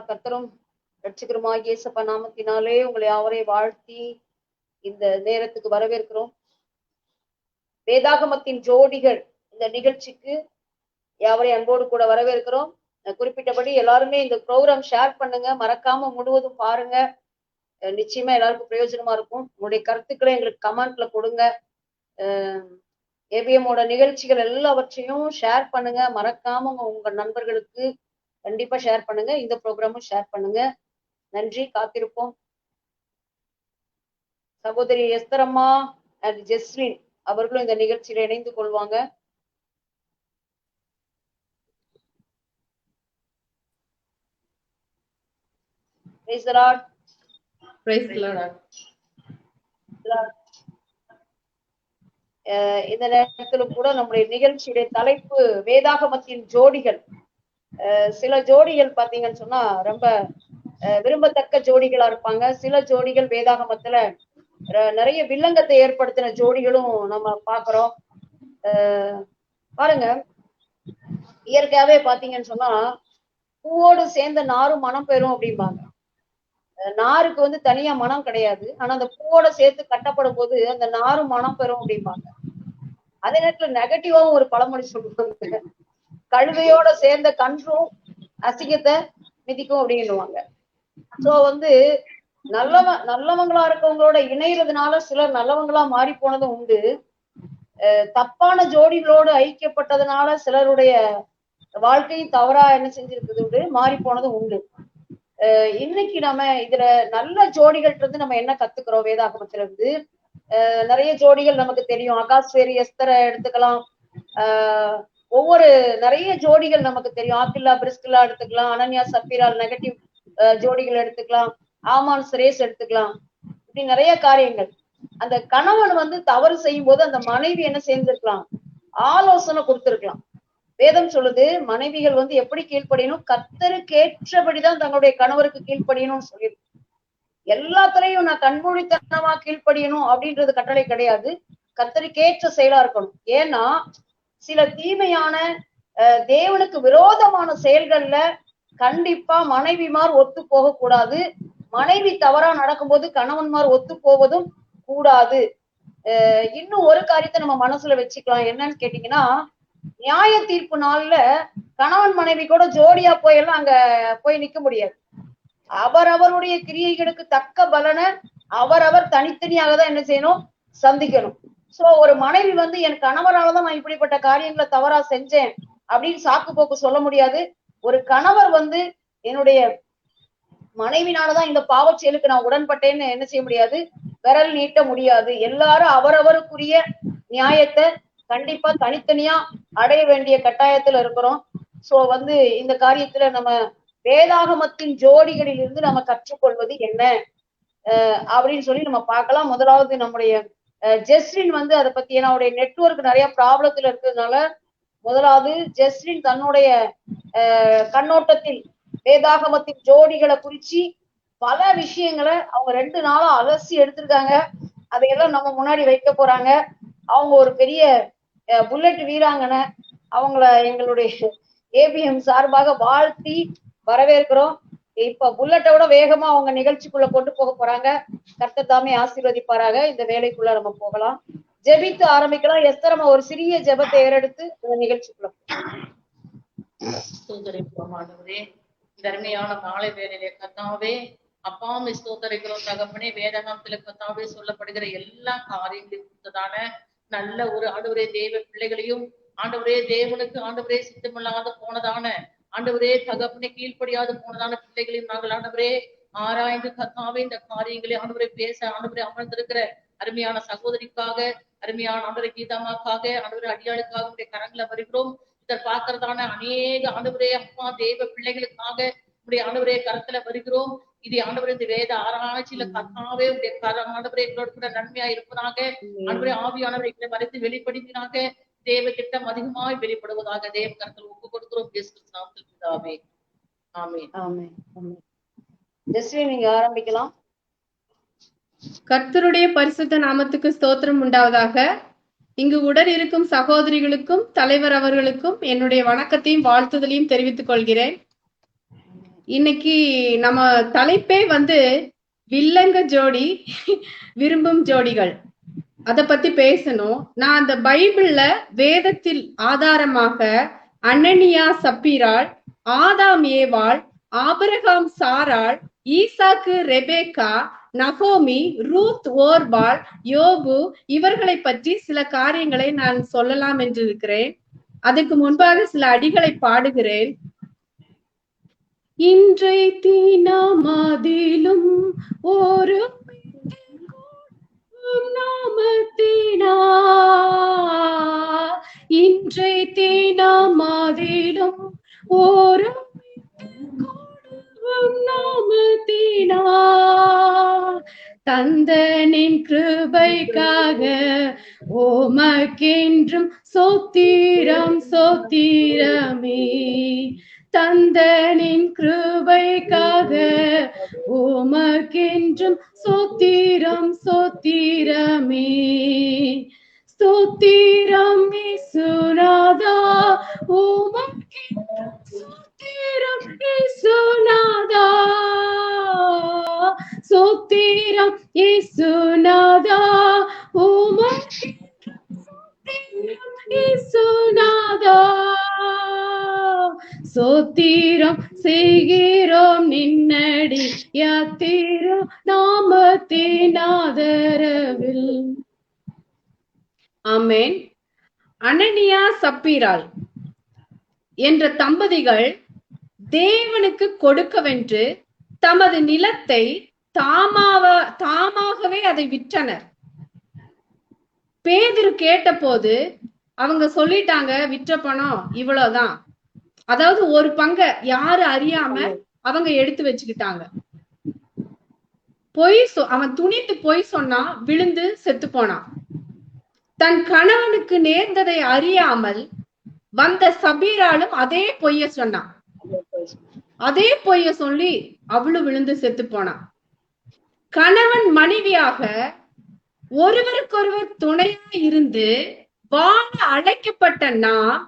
கர்த்தரும் ரட்சகருமாகிய இயேசப்பா நாமத்தினாலே உங்களை யாவரை வாழ்த்தி இந்த நேரத்துக்கு வரவேற்கிறோம். வேதாகமத்தின் ஜோடிகள் இந்த நிகழ்ச்சிக்கு யாவரை அன்போடு கூட வரவேற்கிறோம். குறிப்பிட்டபடி எல்லாருமே இந்த ப்ரோக்ராம் ஷேர் பண்ணுங்க, மறக்காம முழுவதும் பாருங்க. நிச்சயமா எல்லாருக்கும் பிரயோஜனமா இருக்கும். உங்களுடைய கருத்துக்களை எங்களுக்கு கமெண்ட்ல கொடுங்க. ஏபிஎம்மோட நிகழ்ச்சிகள் எல்லாவற்றையும் ஷேர் பண்ணுங்க, மறக்காம உங்க நண்பர்களுக்கு கண்டிப்பா ஷேர் பண்ணுங்க. இந்த ப்ரோக்ராமும் ஷேர் பண்ணுங்க. நன்றி, காத்திருப்போம். சகோதரி எஸ்தரம்மா அண்ட் ஜெஸ்லின் அவர்களும் இந்த நிகழ்ச்சியில இணைந்து கொள்வாங்க. Praise the Lord. Praise the Lord. இந்த நேரத்திலும் கூட நம்முடைய நிகழ்ச்சியுடைய தலைப்பு வேதாகமத்தின் ஜோடிகள். சில ஜோடிகள் பாத்தீங்கன்னு சொன்னா ரொம்ப விரும்பத்தக்க ஜோடிகளா இருப்பாங்க. சில ஜோடிகள் வேதாகமத்துல நிறைய வில்லங்கத்தை ஏற்படுத்தின ஜோடிகளும் நம்ம பாக்குறோம். பாருங்க, இயற்கையாவே பாத்தீங்கன்னு சொன்னா பூவோடு சேர்ந்த நாரும் மனம் பெறும் அப்படிம்பாங்க. நாருக்கு வந்து தனியா மனம் கிடையாது, ஆனா அந்த பூவோட சேர்த்து கட்டப்படும் போது அந்த நாரும் மனம் பெறும் அப்படிம்பாங்க. அதே நேரத்துல நெகட்டிவாவும் ஒரு பழமொழி சொல்லுவாங்க, கழுதையோட சேர்ந்த கன்றும் அசிங்கத்தை மிதிக்கும் அப்படின்னுவாங்க. சோ வந்து நல்லவங்களா இருக்கவங்களோட இணைறதுனால சிலர் நல்லவங்களா மாறி போனதும் உண்டு. தப்பான ஜோடிகளோடு ஐக்கியப்பட்டதுனால சிலருடைய வாழ்க்கையும் தவறா என்ன செஞ்சிருக்குது உண்டு, மாறி போனதும் உண்டு. இன்னைக்கு நம்ம இதுல நல்ல ஜோடிகள் இருந்து நம்ம என்ன கத்துக்கிறோம் வேதாகமத்துல இருந்து? நிறைய ஜோடிகள் நமக்கு தெரியும். அகாஸ்வேரி எஸ்தரை எடுத்துக்கலாம். ஒவ்வொரு நிறைய ஜோடிகள் நமக்கு தெரியும். ஆக்கில்லா பிரிஸ்கில்லா எடுத்துக்கலாம், அனன்யா சப்பீரால் நெகட்டிவ் ஜோடிகள் எடுத்துக்கலாம், ஆமான் சிரேஸ் எடுத்துக்கலாம். இப்படி நிறைய காரியங்கள். அந்த கணவன் வந்து தவறு செய்யும் போது அந்த மனைவி என்ன செய்திருக்கலாம், ஆலோசனை கொடுத்திருக்கலாம். வேதம் சொல்லுது, மனைவிகள் வந்து எப்படி கீழ்ப்படியணும், கர்த்தருக்கு ஏற்றபடிதான் தங்களுடைய கணவருக்கு கீழ்ப்படியணும்னு சொல்லியிருக்கு. எல்லாத்துலயும் நான் கண்மூடித்தனமா கீழ்ப்படியணும் அப்படின்றது கட்டளை கிடையாது. கர்த்தருக்கு ஏற்ற செயலா இருக்கணும். ஏன்னா சில தீமையான தேவனுக்கு விரோதமான செயல்கள்ல கண்டிப்பா மனைவிமார் ஒத்து போக கூடாது. மனைவி தவறா நடக்கும்போது கணவன்மார் ஒத்து போவதும் கூடாது. இன்னும் ஒரு காரியத்தை நம்ம மனசுல வச்சுக்கலாம். என்னன்னு கேட்டீங்கன்னா, நியாய தீர்ப்பு நாள்ல கணவன் மனைவி கூட ஜோடியா போயெல்லாம் அங்க போய் நிக்க முடியாது. அவரவருடைய கிரியைகளுக்கு தக்க பலனை அவரவர் தனித்தனியாக தான் என்ன செய்யணும், சந்திக்கணும். சோ ஒரு மனைவி வந்து என் கணவராலதான் நான் இப்படிப்பட்ட காரியங்களை தவறா செஞ்சேன் அப்படின்னு சாக்கு போக்கு சொல்ல முடியாது. ஒரு கணவர் வந்து என்னுடைய மனைவினாலதான் இந்த பாவச் செயலுக்கு நான் உடன்பட்டேன்னு என்ன செய்ய முடியாது, விரல் நீட்ட முடியாது. எல்லாரும் அவரவருக்குரிய நியாயத்தை கண்டிப்பா தனித்தனியா அடைய வேண்டிய கட்டாயத்துல இருக்கிறோம். சோ வந்து இந்த காரியத்துல நம்ம வேதாகமத்தின் ஜோடிகளில் இருந்து நம்ம கற்றுக்கொள்வது என்ன அப்படின்னு சொல்லி நம்ம பார்க்கலாம். முதலாவது நம்முடைய ஜெஸ்லின் வந்து அதை பத்தி, ஏன்னா அவருடைய நெட்வொர்க் நிறைய ப்ராப்ளத்துல இருக்கிறதுனால முதலாவது ஜெஸ்லின் தன்னுடைய கண்ணோட்டத்தில் வேதாகமத்தின் ஜோடிகளை குறிச்சு பல விஷயங்களை அவங்க 2 நாளா அலசி எடுத்திருக்காங்க. அதையெல்லாம் நம்ம முன்னாடி வைக்க போறாங்க. அவங்க ஒரு பெரிய புல்லட் வீராங்கனை. அவங்கள எங்களுடைய ஏபிஎம் சார்பாக வாழ்த்தி வரவேற்கிறோம். இப்ப புல்லட்டை விட வேகமா அவங்க நிகழ்ச்சிக்குள்ள கொண்டு போக போறாங்க. கர்த்தர் தாமே ஆசீர்வதிப்பாராக. இந்த வேலைக்குள்ள நம்ம போகலாம், ஜெபித்து ஆரம்பிக்கலாம். எஸ்தரமா ஒரு சிறிய ஜெபத்தை ஏறெடுத்து இந்த நிகழ்ச்சிக்குள்ள தர்மையான மாலை வேலையிலே கத்தாவே அப்பாவும் ஸ்தோத்தரிக்கிறோம் தகப்பனே. வேதாகமத்துல கத்தாவே சொல்லப்படுகிற எல்லா காரியங்களையும் கொடுத்ததான நல்ல ஒரு ஆண்டவரே தேவ பிள்ளைகளையும், ஆண்டவரே தேவனுக்கு ஆண்டவரே சித்தமில்லாத போனதான ஆண்டவரே தகப்பனை கீழ்ப்படியாது போனதான பிள்ளைகளையும் நாங்கள் ஆண்டவரே ஆராய்ந்து கத்தாவே இந்த காரியங்களை ஆண்டவரை பேச ஆண்டவரை அமர்ந்திருக்கிற அருமையான சகோதரிக்காக, அருமையான ஆண்டவரை கீதாமாக்காக, ஆண்டவரை அடியாளுக்காக உடைய கரங்களை வருகிறோம். இதை பார்க்கறதான அநேக ஆண்டவரே அப்பா தேவ பிள்ளைகளுக்காக உடைய ஆண்டவரே கரத்துல வருகிறோம். இது ஆண்டவரே இந்த வேத ஆராய்ச்சியில கர்த்தாவே உடைய கரம் ஆண்டவரே எங்களோட கூட நன்மையா இருப்பதாக. ஆண்டவரே ஆவியானவரை எங்களை மறைத்து வெளிப்படுத்தினாக. தேவ திட்டம் அதிகமாய் வெளிப்படுவதாக. தேவ கரத்தில் ஒப்பு கொடுக்கிறோம் இயேசு கிறிஸ்து நாமத்தில் பிதாவே. ஆமென். ஆமென். ஆமென். ஜெஸ்ரீ, நீங்க ஆரம்பிக்கலாம். கர்த்தருடைய பரிசுத்த நாமத்துக்கு ஸ்தோத்திரம் உண்டாவதாக. இங்கு உடன் இருக்கும் சகோதரிகளுக்கும் தலைவர் அவர்களுக்கும் என்னுடைய வணக்கத்தையும் வாழ்த்துதலையும் தெரிவித்துக் கொள்கிறேன். இன்னைக்கு நம்ம தலைப்பே வில்லங்க ஜோடி விரும்பும் ஜோடிகள், அத பத்தி பேசணும். நான் அந்த பைபிள்ல வேதத்தில் ஆதாரமாக அனனியா சப்பீராள், ஆதாம் ஏவாள், ஆபிரகாம் சாராள், ஈசாக்கு ரெபேக்கா, நகோமி, ரூத் ஓர்பால், யோபு இவர்களை பற்றி சில காரியங்களை நான் சொல்லலாம் என்று இருக்கிறேன். அதுக்கு முன்பாக சில அடிகளை பாடுகிறேன். இன்றை தீனாமதிலும் ஒரு நாமத்தினா, இன்றை தீனாமதிலும் ஒரு நாமத்தினா, தந்தனின் கிருபைக்காக ஓமக்கென்றும் சோத்திரம் சோத்திரமே, தந்தனின் கிருபைக்காக ஓமக்கென்றும் சோத்திரம் சோத்திரமே, ஸ்தோத்திரம் இயேசுநாதா, ஓமக்கென்றும் சோத்திரம் இயேசுநாதா, சோத்திரம் இயேசுநாதா, ஓமக்கென்றும் சோத்திரம் இயேசுநாதா, சோத்திரம் செய்கிறோம் நின்னடி யாத்திரோ நாமத்தின் ஆதரவில். ஆமென். அனனியா சப்பீராள் என்ற தம்பதிகள் தேவனுக்கு கொடுக்கவென்று தமது நிலத்தை தாமாகவே அதை விற்றனர். பேதுரு கேட்ட போது அவங்க சொல்லிட்டாங்க, விற்ற பணம் இவ்வளவுதான். அதாவது ஒரு பங்க யாரு அறியாம அவங்க எடுத்து வச்சுக்கிட்டாங்க. அவன் துணித்து பொய் சொன்னா, விழுந்து செத்து போனான். தன் கணவனுக்கு நேர்ந்ததை அறியாமல் வந்த சபீராலும் அதே பொய்ய சொன்னான். அதே பொய்ய சொல்லி அவளும் விழுந்து செத்து போனான். கணவன் மனைவியாக ஒருவருக்கொருவர் துணையா இருந்து வாழ அழைக்கப்பட்ட நாம்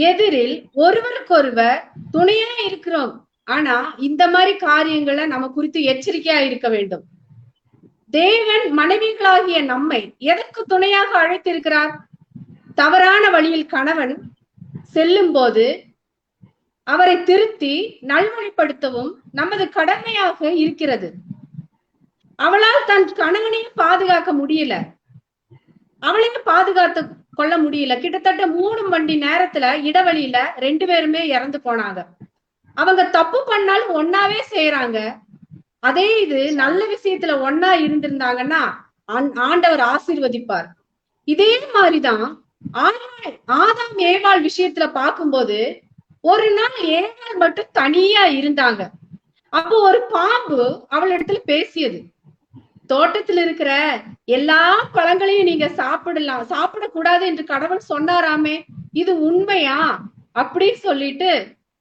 எதிரில் ஒருவருக்கொருவர் துணையா இருக்கிறோம். ஆனா இந்த மாதிரி காரியங்களை நம்ம குறித்து எச்சரிக்கையா இருக்க வேண்டும். தேவன் மனைவிகளாகிய நம்மை எதற்கு துணையாக அழைத்திருக்கிறார்? தவறான வழியில் கணவன் செல்லும் போது அவரை திருத்தி நல்வழிப்படுத்தவும் நமது கடமையாக இருக்கிறது. அவளால் தன் கணவனையும் பாதுகாக்க முடியல, அவளையும் பாதுகாத்து கொள்ள முடியல. கிட்டத்தட்ட 3 மணி நேரத்துல இடைவெளியில 2 பேருமே இறந்து போனாங்க. அவங்க தப்பு பண்ணாலும் ஒன்னாவே செய்யறாங்க. அதே இது நல்ல விஷயத்துல ஒன்னா இருந்திருந்தாங்கன்னா ஆண்டவர் ஆசீர்வதிப்பார். இதே மாதிரிதான் ஆதாம் ஏவாள் விஷயத்துல பார்க்கும்போது ஒரு நாள் ஏவாள் மட்டும் தனியா இருந்தாங்க. அப்போ ஒரு பாம்பு அவளிடத்துல பேசியது, தோட்டத்தில் இருக்கிற எல்லா பழங்களையும் நீங்க சாப்பிடக்கூடாது என்று கடவுள் சொன்னாராமே, இது உண்மையா அப்படின்னு சொல்லிட்டு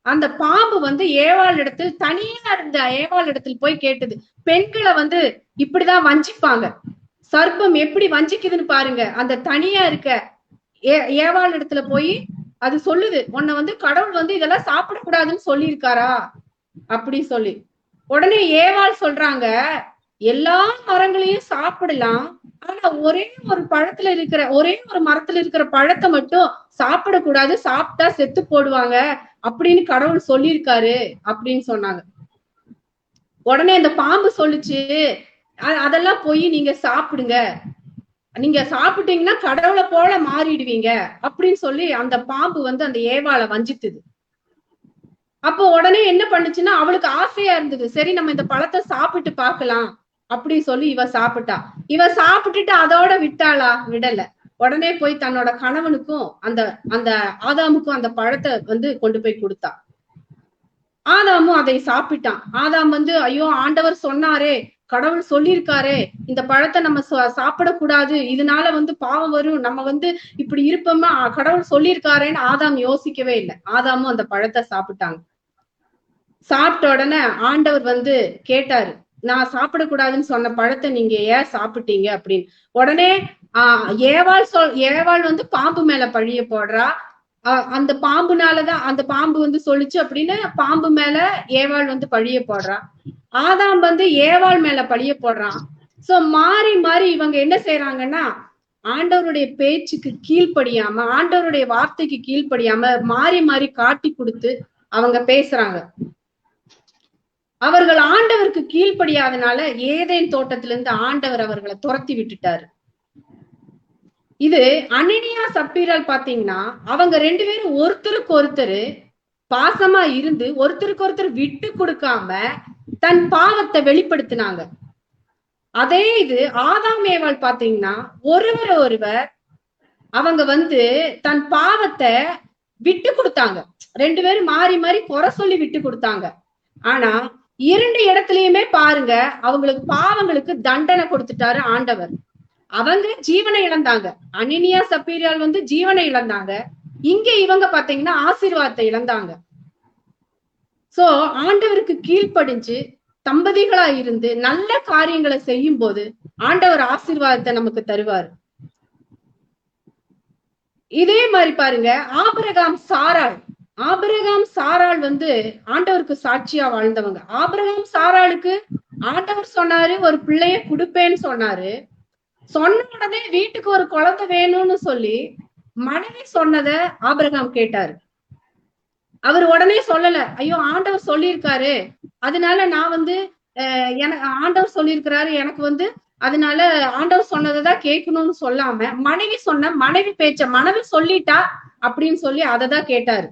அந்த பாம்பு ஏவாள் இடத்தில் தனியா இருந்த ஏவாள் இடத்தில் போய் கேட்டது. பெண்களை இப்படிதான் வஞ்சிப்பாங்க. சர்ப்பம் எப்படி வஞ்சிக்குதுன்னு பாருங்க. அந்த தனியா இருக்க ஏவாள் இடத்துல போய் அது சொல்லுது, உன்னை கடவுள் இதெல்லாம் சாப்பிடக்கூடாதுன்னு சொல்லியிருக்காரா அப்படி சொல்லி. உடனே ஏவாள் சொல்றாங்க, எல்லா மரங்களையும் சாப்பிடலாம், ஆனா ஒரே ஒரு மரத்துல இருக்கிற பழத்தை மட்டும் சாப்பிடக்கூடாது, சாப்பிட்டா செத்து போடுவாங்க அப்படின்னு கடவுள் சொல்லியிருக்காரு அப்படின்னு சொன்னாங்க. உடனே அந்த பாம்பு சொல்லுச்சு, அதெல்லாம் போய் நீங்க சாப்பிடுங்க, நீங்க சாப்பிட்டீங்கன்னா கடவுளை போல மாறிடுவீங்க அப்படின்னு சொல்லி அந்த பாம்பு அந்த ஏவாளை வஞ்சித்தது. அப்போ உடனே என்ன பண்ணுச்சுன்னா, அவளுக்கு ஆசையா இருந்தது, சரி நம்ம இந்த பழத்தை சாப்பிட்டு பார்க்கலாம் அப்படி சொல்லி இவ சாப்பிட்டா. இவ சாப்பிட்டுட்டு அதோட விட்டாளா? விடல. உடனே போய் தன்னோட கணவனுக்கும் அந்த ஆதாமுக்கும் அந்த பழத்தை கொண்டு போய் கொடுத்தா. ஆதாமும் அதை சாப்பிட்டான். ஆதாம் வந்து ஐயோ ஆண்டவர் சொன்னாரே, கடவுள் சொல்லியிருக்காரே, இந்த பழத்தை நம்ம சாப்பிடக்கூடாது, இதனால வந்து பாவம் வரும், நம்ம வந்து இப்படி இருப்போமா, கடவுள் சொல்லியிருக்காரேன்னு ஆதாம் யோசிக்கவே இல்லை. ஆதாமும் அந்த பழத்தை சாப்பிட்டாங்க. சாப்பிட்ட உடனே ஆண்டவர் வந்து கேட்டாரு, நான் சாப்பிடக்கூடாதுன்னு சொன்ன பழத்தை நீங்க ஏன் சாப்பிட்டீங்க அப்படின்னு. உடனே ஏவாள் வந்து பாம்பு மேல பழிய போடுறா. அந்த பாம்புனாலதான், அந்த பாம்பு வந்து சொல்லிச்சு அப்படின்னு பாம்பு மேல ஏவாள் வந்து பழிய போடுறா. ஆதாம் வந்து ஏவாள் மேல பழிய போடுறான். சோ மாறி மாறி இவங்க என்ன செய்யறாங்கன்னா, ஆண்டவருடைய பேச்சுக்கு கீழ்ப்படியாம, ஆண்டவருடைய வார்த்தைக்கு கீழ்ப்படியாம மாறி மாறி காட்டி கொடுத்து அவங்க பேசுறாங்க. அவர்கள் ஆண்டவருக்கு கீழ்ப்படியாதனால ஏதேன் தோட்டத்திலிருந்து ஆண்டவர் அவர்களை துரத்தி விட்டுட்டாரு. இது அனனியா சப்பீரால் பாத்தீங்கன்னா, அவங்க 2 பேரும் ஒருத்தருக்கு ஒருத்தர் பாசமா இருந்து ஒருத்தருக்கு ஒருத்தர் விட்டு கொடுக்காம தன் பாவத்தை வெளிப்படுத்தினாங்க. அதே இது ஆதாம் ஏவாள் பாத்தீங்கன்னா, ஒருவர் அவங்க வந்து தன் பாவத்தை விட்டு கொடுத்தாங்க. 2 பேரும் மாறி மாறி குறை சொல்லி விட்டு கொடுத்தாங்க. ஆனா 2 இடத்துலயுமே பாருங்க, அவங்களுக்கு பாவங்களுக்கு தண்டனை கொடுத்துட்டாரு ஆண்டவர். அவங்க ஜீவனை இழந்தாங்க. அனனியா சப்பீரியால் வந்து ஜீவனை இழந்தாங்க. இங்க இவங்க பாத்தீங்கன்னா ஆசீர்வாதத்தை இழந்தாங்க. சோ ஆண்டவருக்கு கீழ்ப்படிஞ்சு தம்பதிகளா இருந்து நல்ல காரியங்களை செய்யும் போது ஆண்டவர் ஆசீர்வாதத்தை நமக்கு தருவார். இதே மாதிரி பாருங்க, ஆபிரகாம் சாராள் வந்து ஆண்டவருக்கு சாட்சியா வாழ்ந்தவங்க. ஆபிரகாம் சாராளுக்கு ஆண்டவர் சொன்னாரு ஒரு பிள்ளைய கொடுப்பேன்னு சொன்னாரு. சொன்ன உடனே வீட்டுக்கு ஒரு குழந்தை வேணும்னு சொல்லி மனைவி சொன்னத ஆபிரகாம் கேட்டாரு. அவர் உடனே சொல்லல, ஐயோ ஆண்டவர் சொல்லியிருக்காரு அதனால நான் வந்து எனக்கு ஆண்டவர் சொல்லியிருக்கிறாரு எனக்கு வந்து அதனால ஆண்டவர் சொன்னதான் கேட்கணும்னு சொல்லாம மனைவி பேச்ச மனைவி சொல்லிட்டா அப்படின்னு சொல்லி அததான் கேட்டாரு.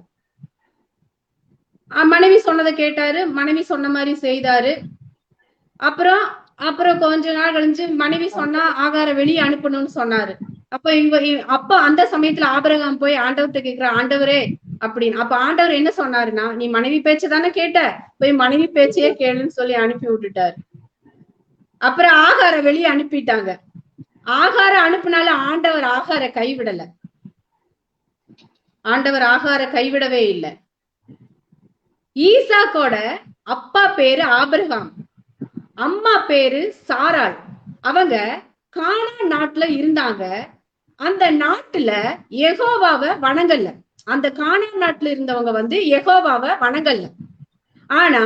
மனைவி சொன்னதை கேட்டாரு, மனைவி சொன்ன மாதிரி செய்தாரு. அப்புறம் கொஞ்ச நாள் கழிஞ்சு மனைவி சொன்னா ஆகாரம் வெளியே அனுப்பணும்னு சொன்னாரு. அப்ப அந்த சமயத்துல ஆபிரகாம் போய் ஆண்டவர்கிட்ட கேக்குற, ஆண்டவரே அப்படின்னு. அப்ப ஆண்டவர் என்ன சொன்னாருன்னா, நீ மனைவி பேச்ச தானே கேட்ட, போய் மனைவி பேச்சையே கேளுன்னு சொல்லி அனுப்பி விட்டுட்டாரு. அப்புறம் ஆகார வெளியே அனுப்பிட்டாங்க. ஆகாரம் அனுப்புனால ஆண்டவர் கைவிடவே இல்லை. ஈசாக்கோட அப்பா பேரு ஆபிரகாம், அம்மா பேரு சாராள். அவங்க கானான் நாட்டுல இருந்தாங்க. அந்த நாட்டுல யெகோவாவை வணங்கல. அந்த கானான் நாட்டுல இருந்தவங்க வந்து யெகோவாவை வணங்கல. ஆனா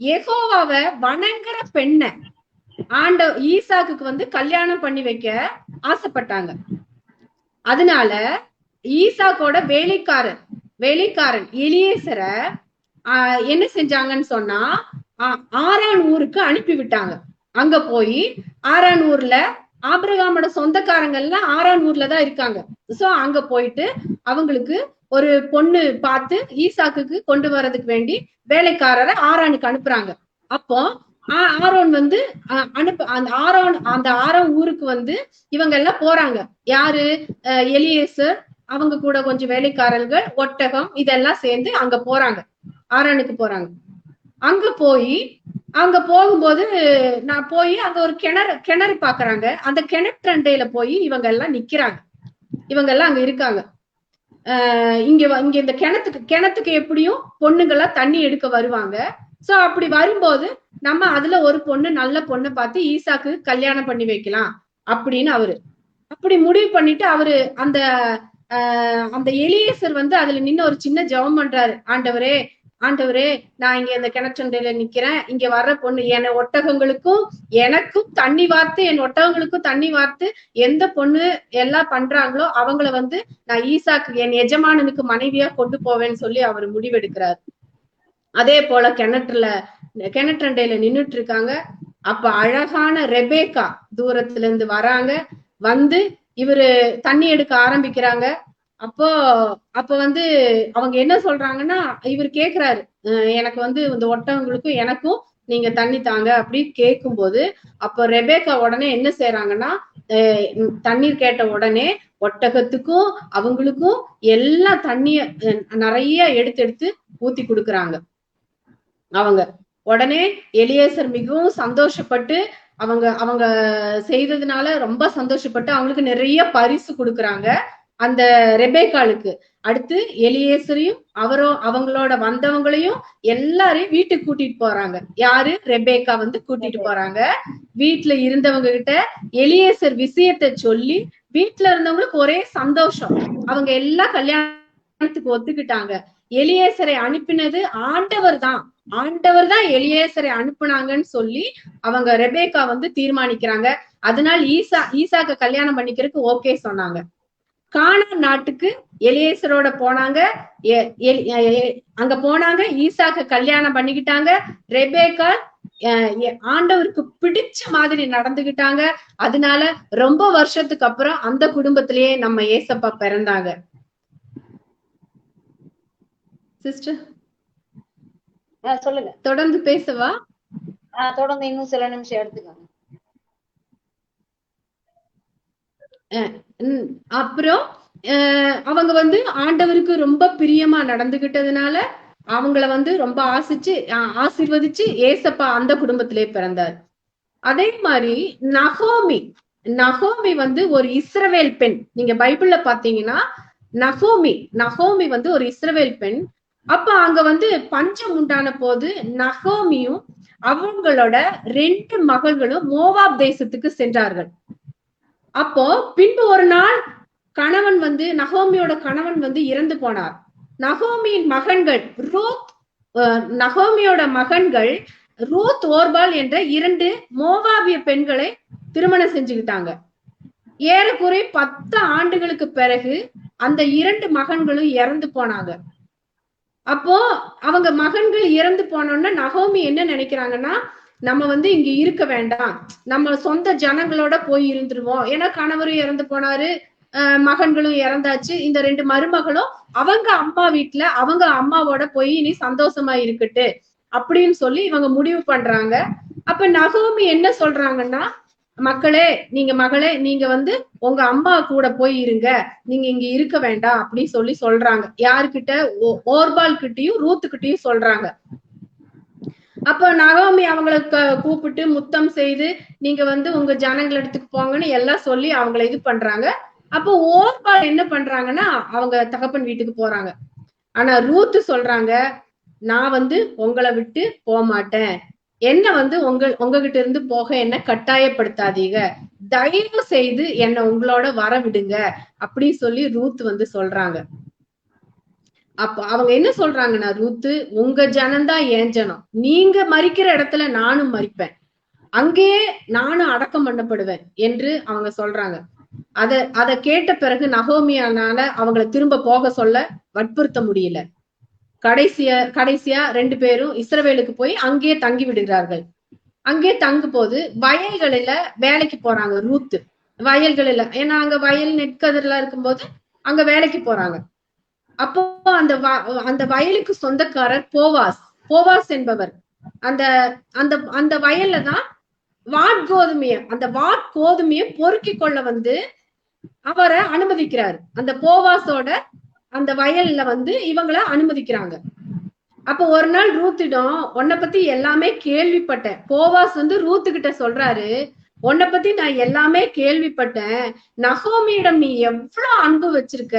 யெகோவாவை வணங்குற பெண்ணை ஈசாக்கு வந்து கல்யாணம் பண்ணி வைக்க ஆசைப்பட்டாங்க. அதனால ஈசாக்கோட வேலைக்காரன் எலியேசரை என்ன செஞ்சாங்கன்னு சொன்னா, ஆரான் ஊருக்கு அனுப்பி விட்டாங்க. அங்க போய் ஆரான் ஊர்ல ஆபிரகாமோட சொந்தக்காரங்க எல்லாம் ஆரான் ஊர்ல தான் இருக்காங்க. சோ அங்க போயிட்டு அவங்களுக்கு ஒரு பொண்ணு பார்த்து ஈசாக்குக்கு கொண்டு வர்றதுக்கு வேண்டி வேலைக்காரரை ஆரானுக்கு அனுப்புறாங்க. அப்போ ஆரோன் வந்து அந்த ஆரோன் ஊருக்கு வந்து இவங்க எல்லாம் போறாங்க. யாரு? எலியேசர், அவங்க கூட கொஞ்சம் வேலைக்காரர்கள், ஒட்டகம், இதெல்லாம் சேர்ந்து அங்க போறாங்க, ஆரானுக்கு போறாங்க. அங்க போகும்போது நான் போய் அங்க ஒரு கிணறு பாக்குறாங்க. அந்த கிணற்றண்டையில போய் இவங்க எல்லாம் நிக்கிறாங்க. இவங்க எல்லாம் அங்க இருக்காங்க. இங்க இந்த கிணத்துக்கு எப்படியும் பொண்ணுங்களா தண்ணி எடுக்க வருவாங்க. சோ அப்படி வரும்போது நம்ம அதுல ஒரு பொண்ணு, நல்ல பொண்ணு பார்த்து ஈசாக்கு கல்யாணம் பண்ணி வைக்கலாம் அப்படின்னு அப்படி முடிவு பண்ணிட்டு அந்த எலியேசர் வந்து அதுல நின்று ஒரு சின்ன ஜெபம் பண்றாரு. ஆண்டவரே நான் இங்க இந்த கிணற்றண்டையில நிக்கிறேன். இங்க வர்ற பொண்ணு என் ஒட்டகங்களுக்கும் எனக்கும் தண்ணி வார்த்து, என் ஒட்டகங்களுக்கும் தண்ணி வார்த்து எந்த பொண்ணு எல்லாம் பண்றாங்களோ அவங்கள வந்து நான் ஈசாக்கு என் எஜமானனுக்கு மனைவியா கொண்டு போவேன்னு சொல்லி அவர் முடிவெடுக்கிறார். அதே போல கிணற்றண்டையில நின்றுட்டு இருக்காங்க. அப்ப அழகான ரெபேக்கா தூரத்துல இருந்து வராங்க. வந்து இவரு தண்ணி எடுக்க ஆரம்பிக்கிறாங்க. அப்போ வந்து அவங்க என்ன சொல்றாங்கன்னா, இவர் கேக்குறாரு, எனக்கு வந்து இந்த ஒட்டகங்களுக்கும் எனக்கும் நீங்க தண்ணி தாங்க அப்படி கேட்கும்போது, அப்போ ரெபேக்கா உடனே என்ன செய்யறாங்கன்னா, தண்ணீர் கேட்ட உடனே ஒட்டகத்துக்கும் அவங்களுக்கும் எல்லாம் தண்ணிய நிறைய எடுத்து ஊத்தி கொடுக்குறாங்க. அவங்க. உடனே எலியேசர் மிகவும் சந்தோஷப்பட்டு அவங்க அவங்க செய்ததுனால ரொம்ப சந்தோஷப்பட்டு அவங்களுக்கு நிறைய பரிசு கொடுக்குறாங்க அந்த ரெபேக்காளுக்கு. அடுத்து எலியேசரையும் அவங்களோட வந்தவங்களையும் எல்லாரையும் வீட்டுக்கு கூட்டிட்டு போறாங்க. யாரு? ரெபேக்கா வந்து கூட்டிட்டு போறாங்க. வீட்டுல இருந்தவங்க கிட்ட எலியேசர் விஷயத்த சொல்லி வீட்டுல இருந்தவங்களுக்கு ஒரே சந்தோஷம். அவங்க எல்லாம் கல்யாணத்துக்கு ஒத்துக்கிட்டாங்க. எலியேசரை அனுப்பினது ஆண்டவர் தான் எலியேசரை அனுப்புனாங்கன்னு சொல்லி அவங்க ரெபேக்கா வந்து தீர்மானிக்கிறாங்க. அதனால ஈசாக்க கல்யாணம் பண்ணிக்கிறதுக்கு ஓகே சொன்னாங்க. கானான் நாட்டுக்கு எலியேசரோட போனாங்க. அங்க போனாங்க, ஈசாக்க கல்யாணம் பண்ணிக்கிட்டாங்க. ரெபேக்கா ஆண்டவருக்கு பிடிச்ச மாதிரி நடந்துகிட்டாங்க. அதனால ரொம்ப வருஷத்துக்கு அப்புறம் அந்த குடும்பத்திலேயே நம்ம ஏசப்பா பிறந்தாங்க. சிஸ்டர் சொல்லுங்க, தொடர்ந்து பேசவா? தொடர்ந்து இன்னும் சில நிமிஷம் எடுத்துக்கோங்க. அப்புறம் அவங்க வந்து ஆண்டவருக்கு ரொம்ப பிரியமா நடந்துகிட்டதுனால அவங்கள வந்து ரொம்ப ஆசீர்வதிச்சு ஏசப்பா அந்த குடும்பத்திலே பிறந்தார். அதே மாதிரி நகோமி வந்து ஒரு இஸ்ரவேல் பெண். நீங்க பைபிள்ல பாத்தீங்கன்னா நகோமி வந்து ஒரு இஸ்ரவேல் பெண். அப்ப அங்க வந்து பஞ்சம் உண்டான போது நகோமியும் அவங்களோட 2 மகள்களும் மோவாப் தேசத்துக்கு சென்றார்கள். அப்போ பின்பு ஒரு நாள் நகோமியோட கணவன் வந்து இறந்து போனார். நகோமியோட மகன்கள் ரூத், ஓர்பால் என்ற 2 மோவாபிய பெண்களை திருமணம் செஞ்சுக்கிட்டாங்க. ஏறக்குறை 10 ஆண்டுகளுக்கு பிறகு அந்த 2 மகன்களும் இறந்து போனாங்க. அப்போ அவங்க மகன்கள் இறந்து போனோம்னா நகோமி என்ன நினைக்கிறாங்கன்னா, நம்ம வந்து இங்க இருக்க வேண்டாம், நம்ம சொந்த ஜனங்களோட போய் இருந்துருவோம். ஏன்னா கணவரும் இறந்து போனாரு, மகன்களும் இறந்தாச்சு. இந்த 2 மருமகளும் அவங்க அம்மா வீட்டுல அவங்க அம்மாவோட போய் இனி சந்தோஷமா இருக்கட்டு அப்படின்னு சொல்லி இவங்க முடிவு பண்றாங்க. அப்ப நகோமி என்ன சொல்றாங்கன்னா, மகளே நீங்க வந்து உங்க அம்மா கூட போய் இருங்க, நீங்க இங்க இருக்க வேண்டாம் அப்படின்னு சொல்லி சொல்றாங்க. யாருக்கிட்ட? ஓர்பால் கிட்டையும் ரூத்துக்கிட்டையும் சொல்றாங்க. அப்ப நகோமி அவங்களுக்கு கூப்பிட்டு முத்தம் செய்து நீங்க வந்து உங்க ஜனங்கள் இடத்துக்கு போங்கன்னு எல்லாம் சொல்லி அவங்களை இது பண்றாங்க. அப்போ ஓர்பால் என்ன பண்றாங்கன்னா அவங்க தகப்பன் வீட்டுக்கு போறாங்க. ஆனா ரூத்து சொல்றாங்க, நான் வந்து உங்களை விட்டு போக மாட்டேன், என்ன வந்து உங்ககிட்ட இருந்து போக என்ன கட்டாயப்படுத்தாதீங்க, தயவு செய்து என்ன உங்களோட வர விடுங்க அப்படி சொல்லி ரூத் வந்து சொல்றாங்க. அப்ப அவங்க என்ன சொல்றாங்கன்னா, ரூத்து உங்க ஜனம்தான் என் ஜனம், நீங்க மரிக்கிற இடத்துல நானும் மரிப்பேன், அங்கேயே நானும் அடக்கம் பண்ணப்படுவேன் என்று அவங்க சொல்றாங்க. அத கேட்ட பிறகு நகோமியானால அவங்கள திரும்ப போக சொல்ல வற்புறுத்த முடியல. கடைசியா 2 பேரும் இஸ்ரவேலுக்கு போய் அங்கேயே தங்கி விடுகிறார்கள். அங்கே தங்கும் போது வயல்களில வேலைக்கு போறாங்க ரூத்து. வயல்களில, ஏன்னா அங்க வயல் நெற்கதிரெல்லாம் இருக்கும்போது அங்க வேலைக்கு போறாங்க. அப்போ அந்த வயலுக்கு சொந்தக்காரர் போவாஸ் என்பவர் அந்த வயல்ல தான் வாட்கோதுமைய பொறுக்கி கொள்ள வந்து அவரை அனுமதிக்கிறாரு. அந்த போவாஸோட அந்த வயல்ல வந்து இவங்களை அனுமதிக்கிறாங்க. அப்ப ஒரு நாள் ரூத்திடம், உன்னை பத்தி எல்லாமே கேள்விப்பட்டேன். போவாஸ் வந்து ரூத்து கிட்ட சொல்றாரு, உன்னை பத்தி நான் எல்லாமே கேள்விப்பட்டேன், நகோமியிடம் நீ எவ்வளவு அன்பு வச்சிருக்க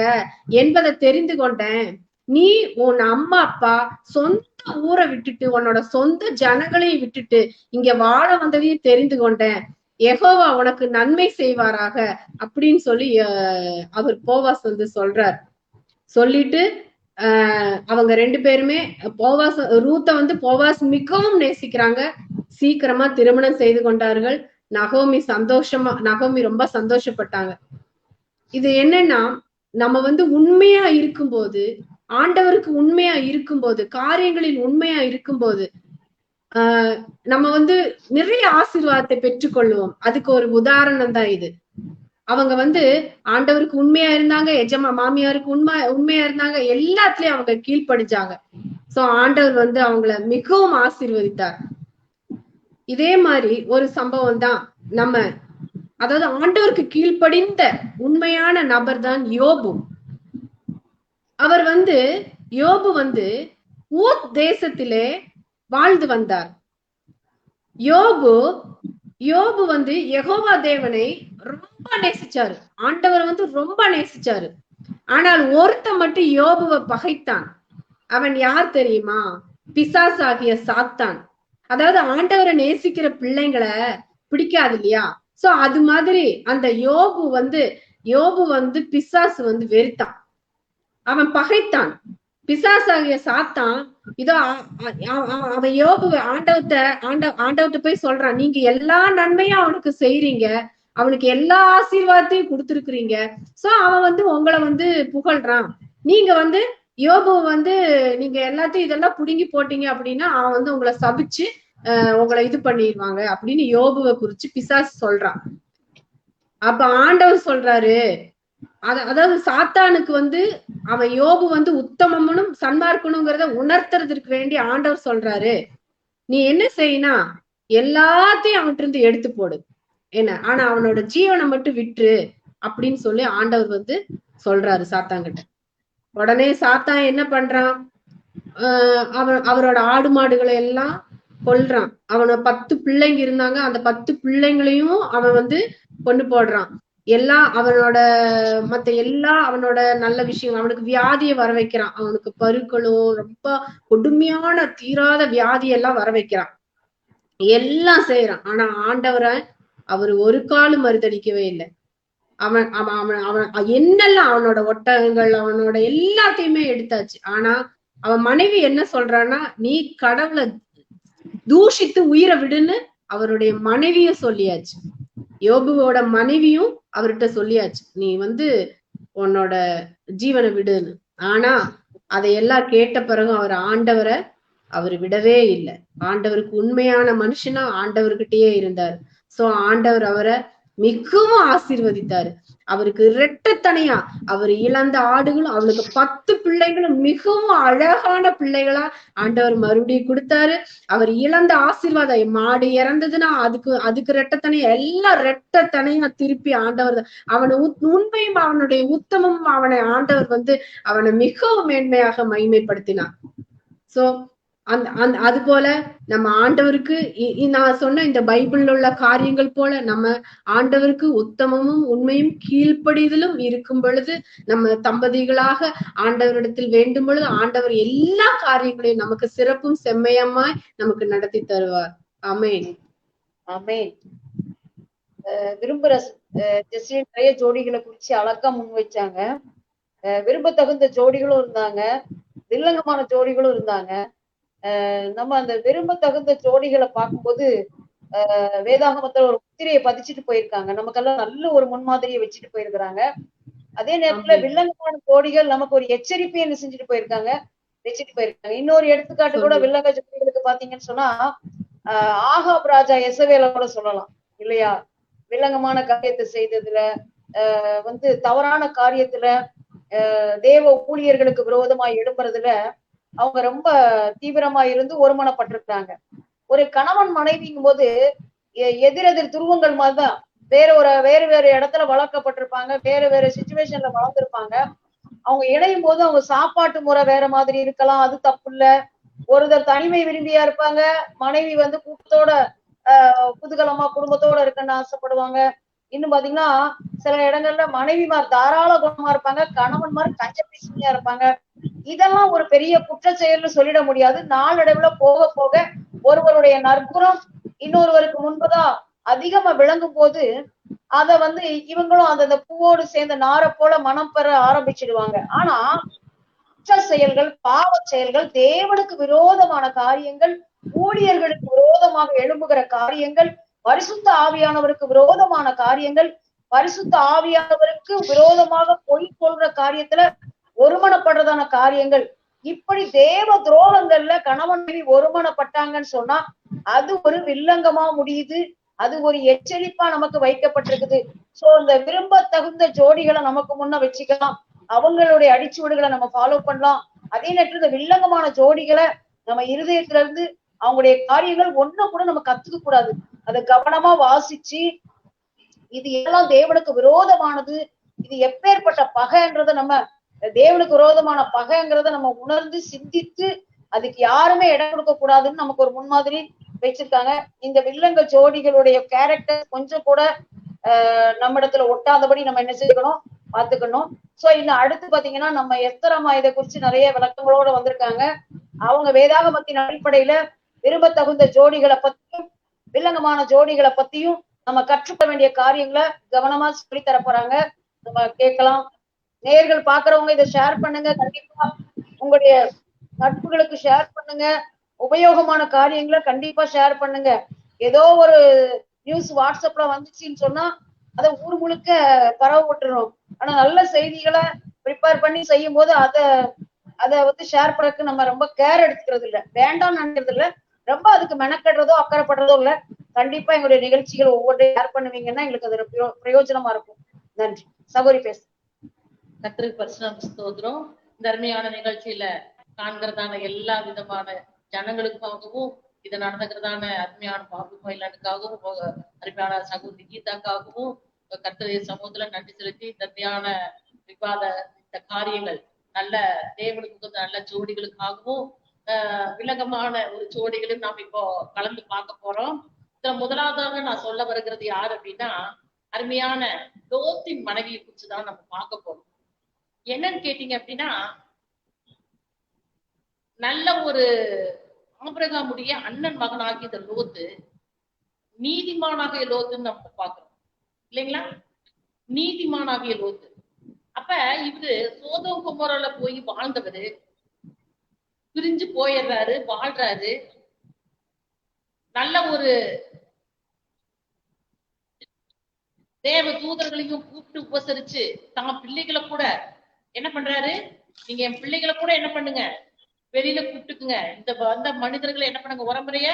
என்பதை தெரிந்து கொண்டேன். நீ உன் அம்மா அப்பா சொந்த ஊரை விட்டுட்டு உன்னோட சொந்த ஜனங்களையும் விட்டுட்டு இங்க வாழ வந்ததையும் தெரிந்து கொண்டேன். யெகோவா உனக்கு நன்மை செய்வாராக அப்படின்னு சொல்லி அவர் போவாஸ் வந்து சொல்றார். சொல்லிட்டு அவங்க 2 பேருமே ரூத்த வந்து போவாஸ் மிகவும் நேசிக்கிறாங்க. சீக்கிரமா திருமணம் செய்து கொண்டார்கள். நகோமி ரொம்ப சந்தோஷப்பட்டாங்க. இது என்னன்னா, நம்ம வந்து உண்மையா இருக்கும்போது, ஆண்டவருக்கு உண்மையா இருக்கும்போது, காரியங்களில் உண்மையா இருக்கும்போது நம்ம வந்து நிறைய ஆசீர்வாதத்தை பெற்றுக்கொள்வோம். அதுக்கு ஒரு உதாரணம் தான் இது. அவங்க வந்து ஆண்டவருக்கு உண்மையா இருந்தாங்க, மாமியாருக்கு உண்மையா இருந்தாங்க, எல்லாத்துலயும் அவங்க கீழ்ப்படிஞ்சாங்க. சோ ஆண்டவர் வந்து அவங்கள மிகவும் ஆசீர்வதித்தார். இதே மாதிரி ஒரு சம்பவம் தான் அதாவது ஆண்டவருக்கு கீழ்ப்படிந்த உண்மையான நபர் தான் யோபு. யோபு வந்து ஊத் தேசத்திலே வாழ்ந்து வந்தார். யோபு யோபு யெகோவா தேவனை ரொம்ப நேசிச்சாரு. ஆண்டவர் ரொம்ப நேசிச்சாரு. ஆனால் ஒருத்தன் மட்டும் யோபுவை பகைத்தான். அவன் யார் தெரியுமா? பிசாசாகிய சாத்தான். அதாவது ஆண்டவரை நேசிக்கிற பிள்ளைங்களை பிடிக்காது இல்லையா? சோ அது மாதிரி அந்த யோபு பிசாசு வெறுத்தான், அவன் பகைத்தான். பிசாசாகிய சாத்தான் இதோ அவன் யோபுவை ஆண்டவர்கிட்ட போய் சொல்றான், நீங்க எல்லா நன்மையும் அவனுக்கு செய்றீங்க, அவனுக்கு எல்லா ஆசீர்வாதத்தையும் கொடுத்திருக்கிறீங்க. சோ அவன் உங்களை புகழ்றான். நீங்க யோபு நீங்க எல்லாத்தையும் இதெல்லாம் புடுங்கி போட்டீங்க அப்படின்னா அவன் உங்களை சபிச்சு உங்களை இது பண்ணிடுவாங்க அப்படின்னு யோபுவை குறிச்சு பிசாசு சொல்றான். அப்ப ஆண்டவர் சொல்றாரு, அதாவது சாத்தானுக்கு அவன் யோபு உத்தமனும் சன்மார்க்கணுங்கிறத உணர்த்துறதுக்கு வேண்டி ஆண்டவர் சொல்றாரு, நீ என்ன செய்யினா எல்லாத்தையும் அவன்கிட்ட இருந்து எடுத்து போடு என்ன, ஆனா அவனோட ஜீவனை மட்டும் விட்டுரு அப்படின்னு சொல்லி ஆண்டவர் சொல்றாரு சாத்தான்கிட்ட. உடனே சாத்தான் என்ன பண்றான்? அவரோட ஆடு மாடுகளை எல்லாம் கொல்றான். அவன 10 பிள்ளைங்க இருந்தாங்க, அந்த 10 பிள்ளைங்களையும் அவன் கொண்டு போடுறான். அவனோட நல்ல விஷயம், அவனுக்கு வியாதியை வர வைக்கிறான். அவனுக்கு பருக்களோ ரொம்ப கொடுமையான தீராத வியாதியெல்லாம் வர வைக்கிறான், எல்லாம் செய்யறான். ஆனா ஆண்டவரை அவரு ஒரு காலும் மறுதளிக்கவே இல்லை. அவன் என்னெல்லாம் அவனோட ஒட்டகங்கள் அவனோட எல்லாத்தையுமே எடுத்தாச்சு. ஆனா அவன் மனைவி என்ன சொல்றான்னா, நீ கடவுளை தூஷித்து உயிரை விடுன்னு அவருடைய மனைவியும் சொல்லியாச்சு. யோபுவோட மனைவியும் அவர்கிட்ட சொல்லியாச்சு, நீ உன்னோட ஜீவனை விடுன்னு. ஆனா அதையெல்லாம் கேட்ட பிறகு அவரு விடவே இல்லை. ஆண்டவருக்கு உண்மையான மனுஷனா ஆண்டவர்கிட்டயே இருந்தாரு. சோ ஆண்டவர் அவரை மிகவும் ஆசீர்வதித்தாரு. அவருக்கு இரட்டத்தனையா அவர் இழந்த ஆடுகளும் அவளுக்கு 10 பிள்ளைகளும் மிகவும் அழகான பிள்ளைகளா ஆண்டவர் மறுபடியும் கொடுத்தாரு. அவர் இழந்த ஆசீர்வாதம், மாடு இறந்ததுன்னா அதுக்கு ரெட்டத்தனையா எல்லாம் ரெட்டத்தனையா திருப்பி ஆண்டவர் அவனை உண்மையும் அவனுடைய உத்தமும் அவனை ஆண்டவர் அவனை மிகவும் மேன்மையாக மகிமைப்படுத்தினார். சோ அது போல நம்ம ஆண்டவருக்கு நான் சொன்ன இந்த பைபிள்ல உள்ள காரியங்கள் போல நம்ம ஆண்டவருக்கு உத்தமமும் உண்மையும் கீழ்ப்படிதலும் இருக்கும் பொழுது, நம்ம தம்பதிகளாக ஆண்டவரிடத்தில் வேண்டும் பொழுது ஆண்டவர் எல்லா காரியங்களையும் நமக்கு சிறப்பும் செம்மையமாய் நமக்கு நடத்தி தருவார். ஆமென் ஆமென். விரும்புற நிறைய ஜோடிகளை குறிச்சு அழகா முன் வச்சாங்க. விரும்ப தகுந்த ஜோடிகளும் இருந்தாங்க, வில்லங்கமான ஜோடிகளும் இருந்தாங்க. நம்ம அந்த விரும்ப தகுந்த ஜோடிகளை பார்க்கும்போது வேதாகமத்துல ஒரு முத்திரையை பதிச்சுட்டு போயிருக்காங்க, நமக்கெல்லாம் நல்ல ஒரு முன்மாதிரியை வச்சுட்டு போயிருக்கிறாங்க. அதே நேரத்துல வில்லங்கமான ஜோடிகள் நமக்கு ஒரு எச்சரிப்பை என்ன செஞ்சுட்டு போயிருக்காங்க, வச்சுட்டு போயிருக்காங்க. இன்னொரு எடுத்துக்காட்டு கூட வில்லங்க ஜோடிகளுக்கு பாத்தீங்கன்னு சொன்னா ஆகாப் ராஜா எசவேலோட சொல்லலாம் இல்லையா? வில்லங்கமான காரியத்தை செய்ததுல தவறான காரியத்துல தேவ ஊழியர்களுக்கு விரோதமாய் எழுப்புறதுல அவங்க ரொம்ப தீவிரமா இருந்து ஒருமனப்பட்டிருக்காங்க. ஒரு கணவன் மனைவிங்கும் போது எதிரெதிர் துருவங்கள் மாதிரிதான், வேறு இடத்துல வளர்க்கப்பட்டிருப்பாங்க, வேற சிச்சுவேஷன்ல வளர்ந்துருப்பாங்க. அவங்க இணையும் போது அவங்க சாப்பாட்டு முறை வேற மாதிரி இருக்கலாம், அது தப்பு இல்ல. ஒருத்தர் தனிமை விரும்பியா இருப்பாங்க, மனைவி கூட்டத்தோட குதூகலமா குடும்பத்தோட இருக்குன்னு ஆசைப்படுவாங்க. இன்னும் பாத்தீங்கன்னா சில இடங்கள்ல மனைவிமார் தாராள குணமா இருப்பாங்க, கணவன்மார் கஞ்ச பீசியா இருப்பாங்க. இதெல்லாம் ஒரு பெரிய குற்ற செயல்னு சொல்லிட முடியாது. நாளடைவுல போக போக ஒருவருடைய நற்குணம் இன்னொருவருக்கு முன்பதான் அதிகமா விளங்கும் போது அத இவங்களும் அந்த பூவோடு சேர்ந்த நாரை போல மனம் பெற ஆரம்பிச்சிடுவாங்க. ஆனா குற்ற செயல்கள், பாவ செயல்கள், தேவனுக்கு விரோதமான காரியங்கள், ஊழியர்களுக்கு விரோதமாக எழும்புகிற காரியங்கள், பரிசுத்த ஆவியானவருக்கு விரோதமான காரியங்கள், பரிசுத்த ஆவியானவருக்கு விரோதமாக பொய் சொல்ற காரியத்துல ஒருமனப்படுறதான காரியங்கள், இப்படி தேவ துரோகங்கள்ல கணவன் மனைவி ஒருமனப்பட்டாங்கன்னு சொன்னா அது ஒரு வில்லங்கமா முடியுது, அது ஒரு எச்சரிப்பா நமக்கு வைக்கப்பட்டிருக்குது. சோ இந்த விரும்ப தகுந்த ஜோடிகளை நமக்கு முன்ன வச்சுக்கலாம், அவங்களுடைய அடிச்சுவடுகளை நம்ம ஃபாலோ பண்ணலாம். அதே நேரத்துல இந்த வில்லங்கமான ஜோடிகளை நம்ம இருதயத்துல இருந்து அவங்களுடைய காரியங்கள் ஒண்ணு கூட நம்ம கத்துக்க கூடாது, அதை கவனமா வாசிச்சு இது எல்லாம் தேவனுக்கு விரோதமானது, இது எப்பேற்பட்ட பகைன்றத நம்ம தேவனுக்கு விரோதமான பகைங்கிறத நம்ம உணர்ந்து சிந்தித்து அதுக்கு யாருமே இடம் கொடுக்க கூடாதுன்னு நமக்கு ஒரு முன்மாதிரி வச்சிருக்காங்க. இந்த வில்லங்க ஜோடிகளுடைய கேரக்டர் கொஞ்சம் கூட நம்மிடத்துல ஒட்டாதபடி நம்ம என்ன செய்யணும், பாத்துக்கணும். சோ இன்னும் அடுத்து பாத்தீங்கன்னா நம்ம எஸ்தர் அம்மா இதை குறிச்சு நிறைய விளக்கங்களோட வந்திருக்காங்க. அவங்க வேதாகமத்தின் அடிப்படையில விரும்பத்தகுந்த ஜோடிகளை பத்தியும் வில்லங்கமான ஜோடிகளை பத்தியும் நம்ம கற்றுக்க வேண்டிய காரியங்களை கவனமா சொல்லி தர போறாங்க. நம்ம கேட்கலாம். நேயர்கள் பாக்குறவங்க இதை ஷேர் பண்ணுங்க. கண்டிப்பா உங்களுடைய நட்புகளுக்கு ஷேர் பண்ணுங்க. உபயோகமான காரியங்களை கண்டிப்பா ஷேர் பண்ணுங்க. ஏதோ ஒரு நியூஸ் வாட்ஸ்அப்ல வந்துச்சுன்னு சொன்னா அதை ஊர் முழுக்க பரவ விட்டுறோம். ஆனா நல்ல செய்திகளை ப்ரிப்பேர் பண்ணி செய்யும் போது அதை வந்து ஷேர் பண்ணக்கு நம்ம ரொம்ப கேர் எடுத்துக்கிறது இல்லை, வேண்டாம்னு நினைக்கிறது இல்லை, ரொம்ப அதுக்கு மெனக்கடுறதோ அக்கறைப்படுறதோ இல்லை. கண்டிப்பா எங்களுடைய நிகழ்ச்சிகள் ஒவ்வொன்றையும் ஷேர் பண்ணுவீங்கன்னா எங்களுக்கு அது பிரயோஜனமா இருக்கும். நன்றி. சகோதரி பேச. கர்த்தருக்கு பரிசுத்தம் ஸ்தோத்திரம். தர்மையான நிகழ்ச்சியில காண்கிறதான எல்லா விதமான ஜனங்களுக்காகவும் இது நடந்துக்கிறதான அருமையான பாபு மயிலானுக்காகவும் அருமையான சகோதரி கீதாக்காகவும் கர்த்தருடைய சமூகத்துல நன்றி செலுத்தி தர்மையான விவாத இந்த காரியங்கள் நல்ல தேவனுக்கு நல்ல ஜோடிகளுக்காகவும் விலகமான ஒரு ஜோடிகளும் நாம் இப்போ கலந்து பார்க்க போறோம். இதுல முதலாவதாக நான் சொல்ல வருகிறது யார் அப்படின்னா, அருமையான லோத்தின் மனைவியை குறிச்சுதான் நம்ம பார்க்க போறோம். என்னன்னு கேட்டீங்க அப்படின்னா, நல்ல ஒரு ஆபிரகாமுடைய அண்ணன் மகனாகிய இந்த லோத்து நீதிமானாகிய லோத்துன்னு நம்ம பார்க்கிறோம் இல்லைங்களா? நீதிமானாகிய லோத்து. அப்ப இவரு சோதோம் குமோரால போய் வாழ்ந்தவரு பிரிஞ்சு போயிடுறாரு, வாழ்றாரு. நல்ல ஒரு தேவ தூதர்களையும் கூப்பிட்டு உபசரிச்சு தான் பிள்ளைகளை கூட என்ன பண்றாரு, நீங்க என் பிள்ளைகளை கூட என்ன பண்ணுங்க, வெளியில கூப்பிட்டுக்குங்க. இந்த வந்த மனிதர்களை என்ன பண்ணுங்க, உரமுறைய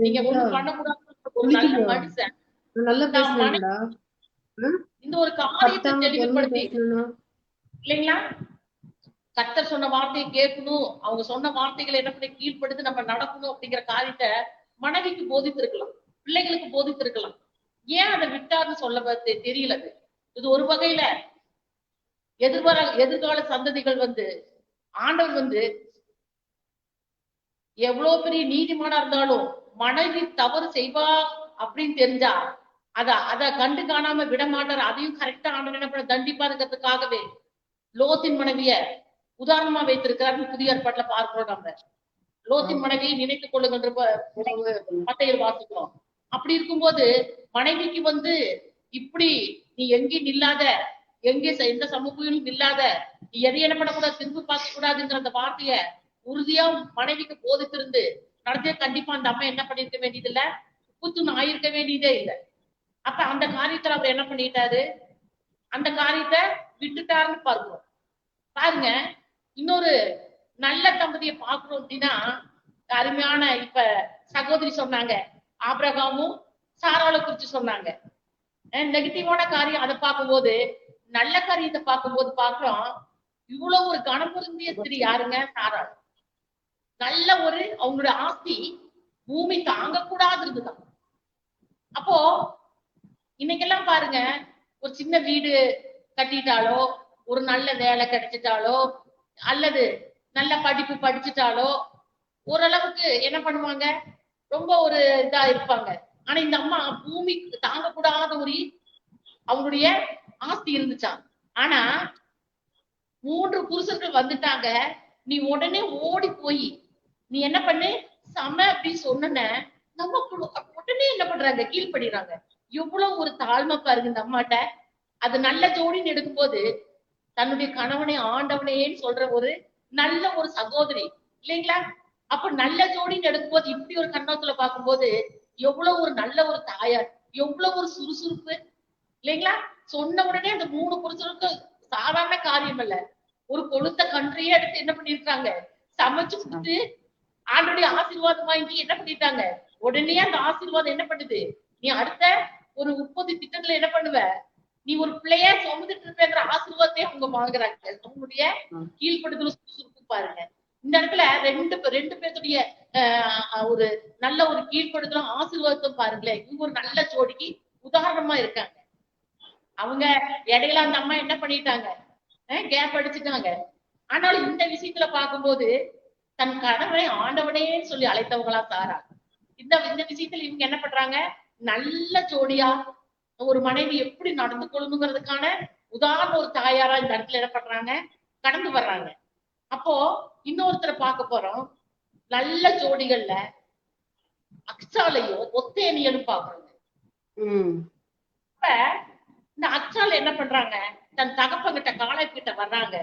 நீங்க ஒண்ணும் பண்ணக்கூடாது. ஒரு நல்ல மனுஷன் இந்த ஒரு காரியத்தை தெளிவுபடுத்தி இல்லைங்களா, கர்த்தர் சொன்ன வார்த்தையை கேட்கணும், அவங்க சொன்ன வார்த்தைகளை என்ன பண்ணி கீழ்ப்படுத்தி நம்ம நடக்கணும் அப்படிங்கிற காரியத்தை மனைவிக்கு போதித்திருக்கலாம், பிள்ளைகளுக்கு போதித்திருக்கலாம். ஏன் அதை விட்டாருன்னு சொல்ல தெரியல. இது ஒரு வகையில எதிர்கால சந்ததிகள் வந்து ஆண்டவர் வந்து எவ்வளவு பெரிய நீதிமானா இருந்தாலும் மனைவி தவறு செய்வா அப்படின்னு தெரிஞ்சா அத கண்டு காணாம விட மாட்டார். அதையும் கரெக்டா ஆண்டவர் என்ன பண்ண தண்டிப்பாருங்கிறதுக்காகவே லோத்தின் மனைவிய உதாரணமா வைத்திருக்கிறார். புதிய ஏற்பாட்டுல பார்க்கிறோம். நம்ம லோத்தின் மனைவியை நினைத்துக் கொள்ளுகின்ற பட்டையில் வாசிக்கிறோம். அப்படி இருக்கும்போது மனைவிக்கு வந்து இப்படி நீ எங்கேயும் நில்லாத, எங்கே எந்த சமூகத்திலும் நில்லாத, நீ எதை என்ன பண்ணக்கூடாது, திரும்பி பார்க்க கூடாதுங்கிற அந்த வார்த்தைய உறுதியா மனைவிக்கு போதித்திருந்து நடத்திய கண்டிப்பா அந்த அம்மா என்ன பண்ணிருக்க வேண்டியது இல்ல, புத்துன்னு ஆயிருக்க வேண்டியதே இல்லை. அப்ப அந்த காரியத்துல அவர் என்ன பண்ணிட்டாரு, அந்த காரியத்தை விட்டுட்டாருன்னு பார்க்கிறோம். பாருங்க, இன்னொரு நல்ல தம்பதியை பார்க்கிறோம் அப்படின்னா, அருமையான இப்ப சகோதரி சொன்னாங்க ஆபிரகாமும் சாராளை குறிச்சு சொன்னாங்க. நெகட்டிவான காரியம் அதை பார்க்கும்போது நல்ல காரியத்தை பார்க்கும்போது பார்க்கிறோம், இவ்வளவு ஒரு கனம் பொருந்திய ஸ்திரீ யாருங்க, சாராள். நல்ல ஒரு அவங்களுடைய ஆஸ்தி பூமி தாங்க கூடாது இருந்துதான். அப்போ இன்னைக்கெல்லாம் பாருங்க, ஒரு சின்ன வீடு கட்டிட்டாலோ, ஒரு நல்ல வேலை கிடைச்சிட்டாலோ, அல்லது நல்ல படிப்பு படிச்சுட்டாலோ ஓரளவுக்கு என்ன பண்ணுவாங்க, ரொம்ப ஒரு இதா இருப்பாங்க. ஆனா இந்த அம்மா பூமி தாங்கக்கூடாத ஒரு அவங்களுடைய ஆஸ்தி இருந்துச்சான். ஆனா 3 புருஷர்கள் வந்துட்டாங்க, நீ உடனே ஓடி போய் நீ என்ன பண்ணு சம அப்படின்னு சொன்ன நம்ம உடனே என்ன பண்றாங்க, கீழ்படுறாங்க. எவ்வளவு ஒரு தாழ்மை பாருங்க இந்த அம்மாட்ட. அது நல்ல ஜோடின்னு எடுக்கும்போது தன்னுடைய கணவனை ஆண்டவனையேன்னு சொல்ற ஒரு நல்ல ஒரு சகோதரி இல்லைங்களா? அப்ப நல்ல ஜோடின்னு எடுக்கும்போது இப்படி ஒரு கண்ணோத்துல பார்க்கும்போது எவ்வளவு ஒரு நல்ல ஒரு தாயார், எவ்வளவு ஒரு சுறுசுறுப்பு இல்லைங்களா? சொன்ன உடனே அந்த 3 புருஷருக்கு சாதாரண காரியம் இல்ல, ஒரு கொளுத்த கன்றையே எடுத்து என்ன பண்ணிருக்காங்க, சமைச்சு கொடுத்து ஆண்டுடைய ஆசீர்வாதம் வாங்கி என்ன பண்ணிட்டாங்க. உடனே அந்த ஆசீர்வாதம் என்ன பண்ணுது, நீ அடுத்த ஒரு 30 திட்டத்துல என்ன பண்ணுவ, நீ ஒரு பிள்ளைய சுமந்துட்டு இருப்பேங்கிற ஆசீர்வாதத்தை அவங்க வாங்குறாங்க. அவங்களுடைய கீழ்ப்படுதல் சுறுசுறுப்பு பாருங்க. இந்த இடத்துல ரெண்டு பேருடைய ஒரு நல்ல ஒரு கீழ்ப்படுதலும் ஆசீர்வாதத்தும் பாருங்களேன். இவங்க ஒரு நல்ல ஜோடிக்கு உதாரணமா இருக்காங்க. அவங்க இடையில அந்த அம்மா என்ன பண்ணிட்டாங்க, கேப் அடிச்சுட்டாங்க. ஆனாலும் இந்த விஷயத்துல பார்க்கும்போது தன் கணவனை ஆண்டவனேன்னு சொல்லி அழைத்தவங்களா சாரா. இந்த விஷயத்துல இவங்க என்ன பண்றாங்க, நல்ல ஜோடியா ஒரு மனைவி எப்படி நடந்து கொள்ளணுங்கிறதுக்கான உதாரண ஒரு தாயாரா இந்த இடத்துல என்ன பண்றாங்க, கடந்து வர்றாங்க. அப்போ இன்னொருத்தரை பார்க்க போறோம். நல்ல ஜோடிகள்ல அக்சாலையும் ஒத்தேனியலும் பாக்குறாங்க. அப்ப இந்த அக்சால என்ன பண்றாங்க, தன் தகப்பங்கிட்ட காளைக்கிட்ட வர்றாங்க.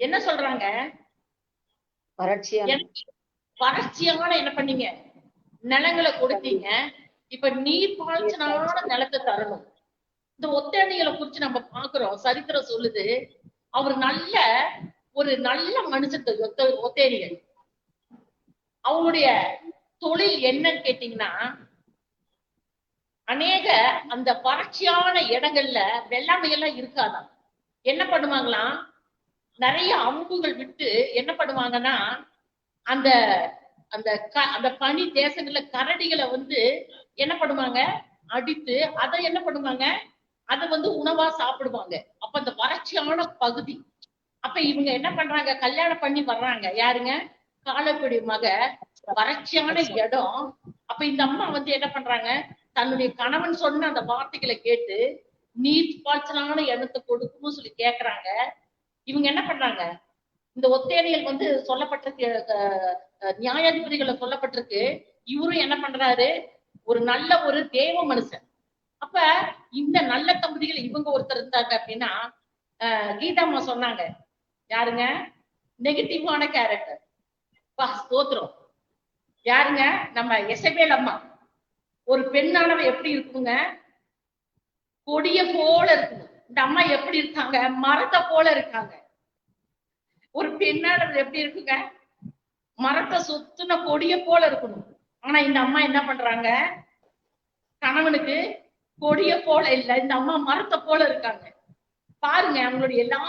என்ன சொல்றாங்க, வறட்சியான என்ன பண்ணீங்க, நிலங்களை கொடுத்தீங்க, இப்ப நீர் பாய்ச்சனான நிலத்தை தரணும். இந்த ஒத்தேனிகளை குறிச்சு நம்ம பாக்குறோம், சரித்திரம் சொல்லுது. அவர் ஒரு நல்ல மனுஷன் ஒத்தேனிகள். அவங்களுடைய தொழில் என்னன்னு கேட்டீங்கன்னா, அநேக அந்த வறட்சியான இடங்கள்ல வெள்ளாமை எல்லாம் இருக்காதான். என்ன பண்ணுவாங்களாம், நிறைய அம்புகள் விட்டு என்ன பண்ணுவாங்கன்னா, அந்த அந்த அந்த பனி தேசங்கள்ல கரடிகளை என்ன பண்ணுவாங்க, அடித்து அதை என்ன பண்ணுவாங்க, அதை உணவா சாப்பிடுவாங்க. அப்ப அந்த வறட்சியான பகுதி. அப்ப இவங்க என்ன பண்றாங்க, கல்யாணம் பண்ணி வர்றாங்க. யாருங்க, காளைக்குடி மக. வறட்சியான இடம். அப்ப இந்த அம்மா என்ன பண்றாங்க, தன்னுடைய கணவன் சொன்ன அந்த வார்த்தைகளை கேட்டு நீர் பாய்ச்சலான இடத்தை கொடுக்கணும்னு சொல்லி கேக்குறாங்க. இவங்க என்ன பண்றாங்க, இந்த ஒத்தேனியல் சொல்லப்பட்டிருக்கு, நியாயாதிபதிகளை சொல்லப்பட்டிருக்கு. இவரும் என்ன பண்றாரு, ஒரு நல்ல ஒரு தேவ மனுஷன். அப்ப இந்த நல்ல தம்பதிகள் இவங்க ஒருத்தர் இருந்தாங்க அப்படின்னா, கீதாம்மா சொன்னாங்க, யாருங்க, நெகட்டிவான கேரக்டர். ஸ்தோத்திரம். யாருங்க, நம்ம எசபேல் அம்மா. ஒரு பெண்ணானவ எப்படி இருக்குங்க, கொடிய போல இருக்கணும். இந்த அம்மா எப்படி இருக்காங்க, மரத்தை போல இருக்காங்க. ஒரு பெண்ணானவ எப்படி இருக்குங்க, மரத்தை சுத்தின கொடிய போல இருக்கணும். ஆனா இந்த அம்மா என்ன பண்றாங்க, கணவனுக்கு கொடிய போல இல்ல, இந்த அம்மா மரத்தை போல இருக்காங்க. பாருங்க, அவங்களுடைய எல்லா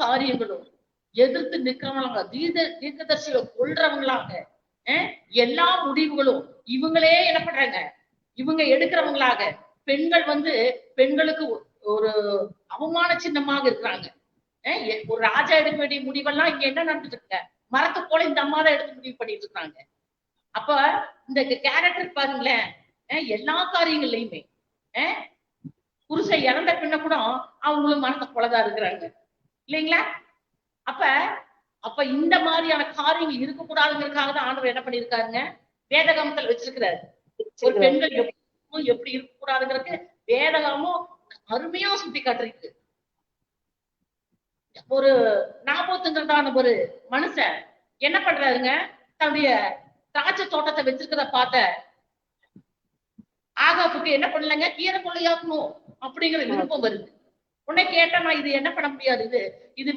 காரியங்களும் எதிர்த்து நிக்கிறவங்களாங்க, தீர்க்கதரிசிகளை கொள்றவங்களாங்க. எல்லா முடிவுகளும் இவங்களே என்ன பண்றாங்க, இவங்க எடுக்கிறவங்களாக. பெண்கள் பெண்களுக்கு ஒரு அவமான சின்னமாக இருக்கிறாங்க. ஒரு ராஜா எடுக்க வேண்டிய முடிவெல்லாம் இங்க என்ன நடந்துட்டு இருக்க, மரத்தை போல இந்த அம்மா தான் எடுத்து முடிவு பண்ணிட்டு இருக்காங்க. அப்ப இந்த கேரக்டர் பாருங்களேன், எல்லா காரியங்கள்லயுமே புருஷன் இறந்த பின்ன கூட அவங்களும் மரத்தை போலதான் இருக்கிறாங்க இல்லைங்களா. அப்ப இந்த மாதிரியான காரியங்கள் இருக்கக்கூடாதுங்கிறதுக்காக தான் ஆண்டவர் என்ன பண்ணிருக்காருங்க, வேதகாமத்தில் வச்சிருக்கிறாரு. ஒரு பெண்கள் எப்படி இருக்கக்கூடாதுங்கிறதுக்கு வேதகாமும் அருமையா சுட்டி காட்டிருக்கு. ஒரு நாபோத்துங்கிறதான ஒரு மனுஷன் என்ன பண்றாருங்க, தன்னுடைய திராட்சை தோட்டத்தை வச்சிருக்கிறத பார்த்த ஆகாப்புக்கு என்ன பண்ணலங்க, கீரை கொள்ளையாக்கணும் அப்படிங்கிற விருப்பம் வருது. உடனே கேட்டா, நான் இது என்ன பண்ண முடியாது, இது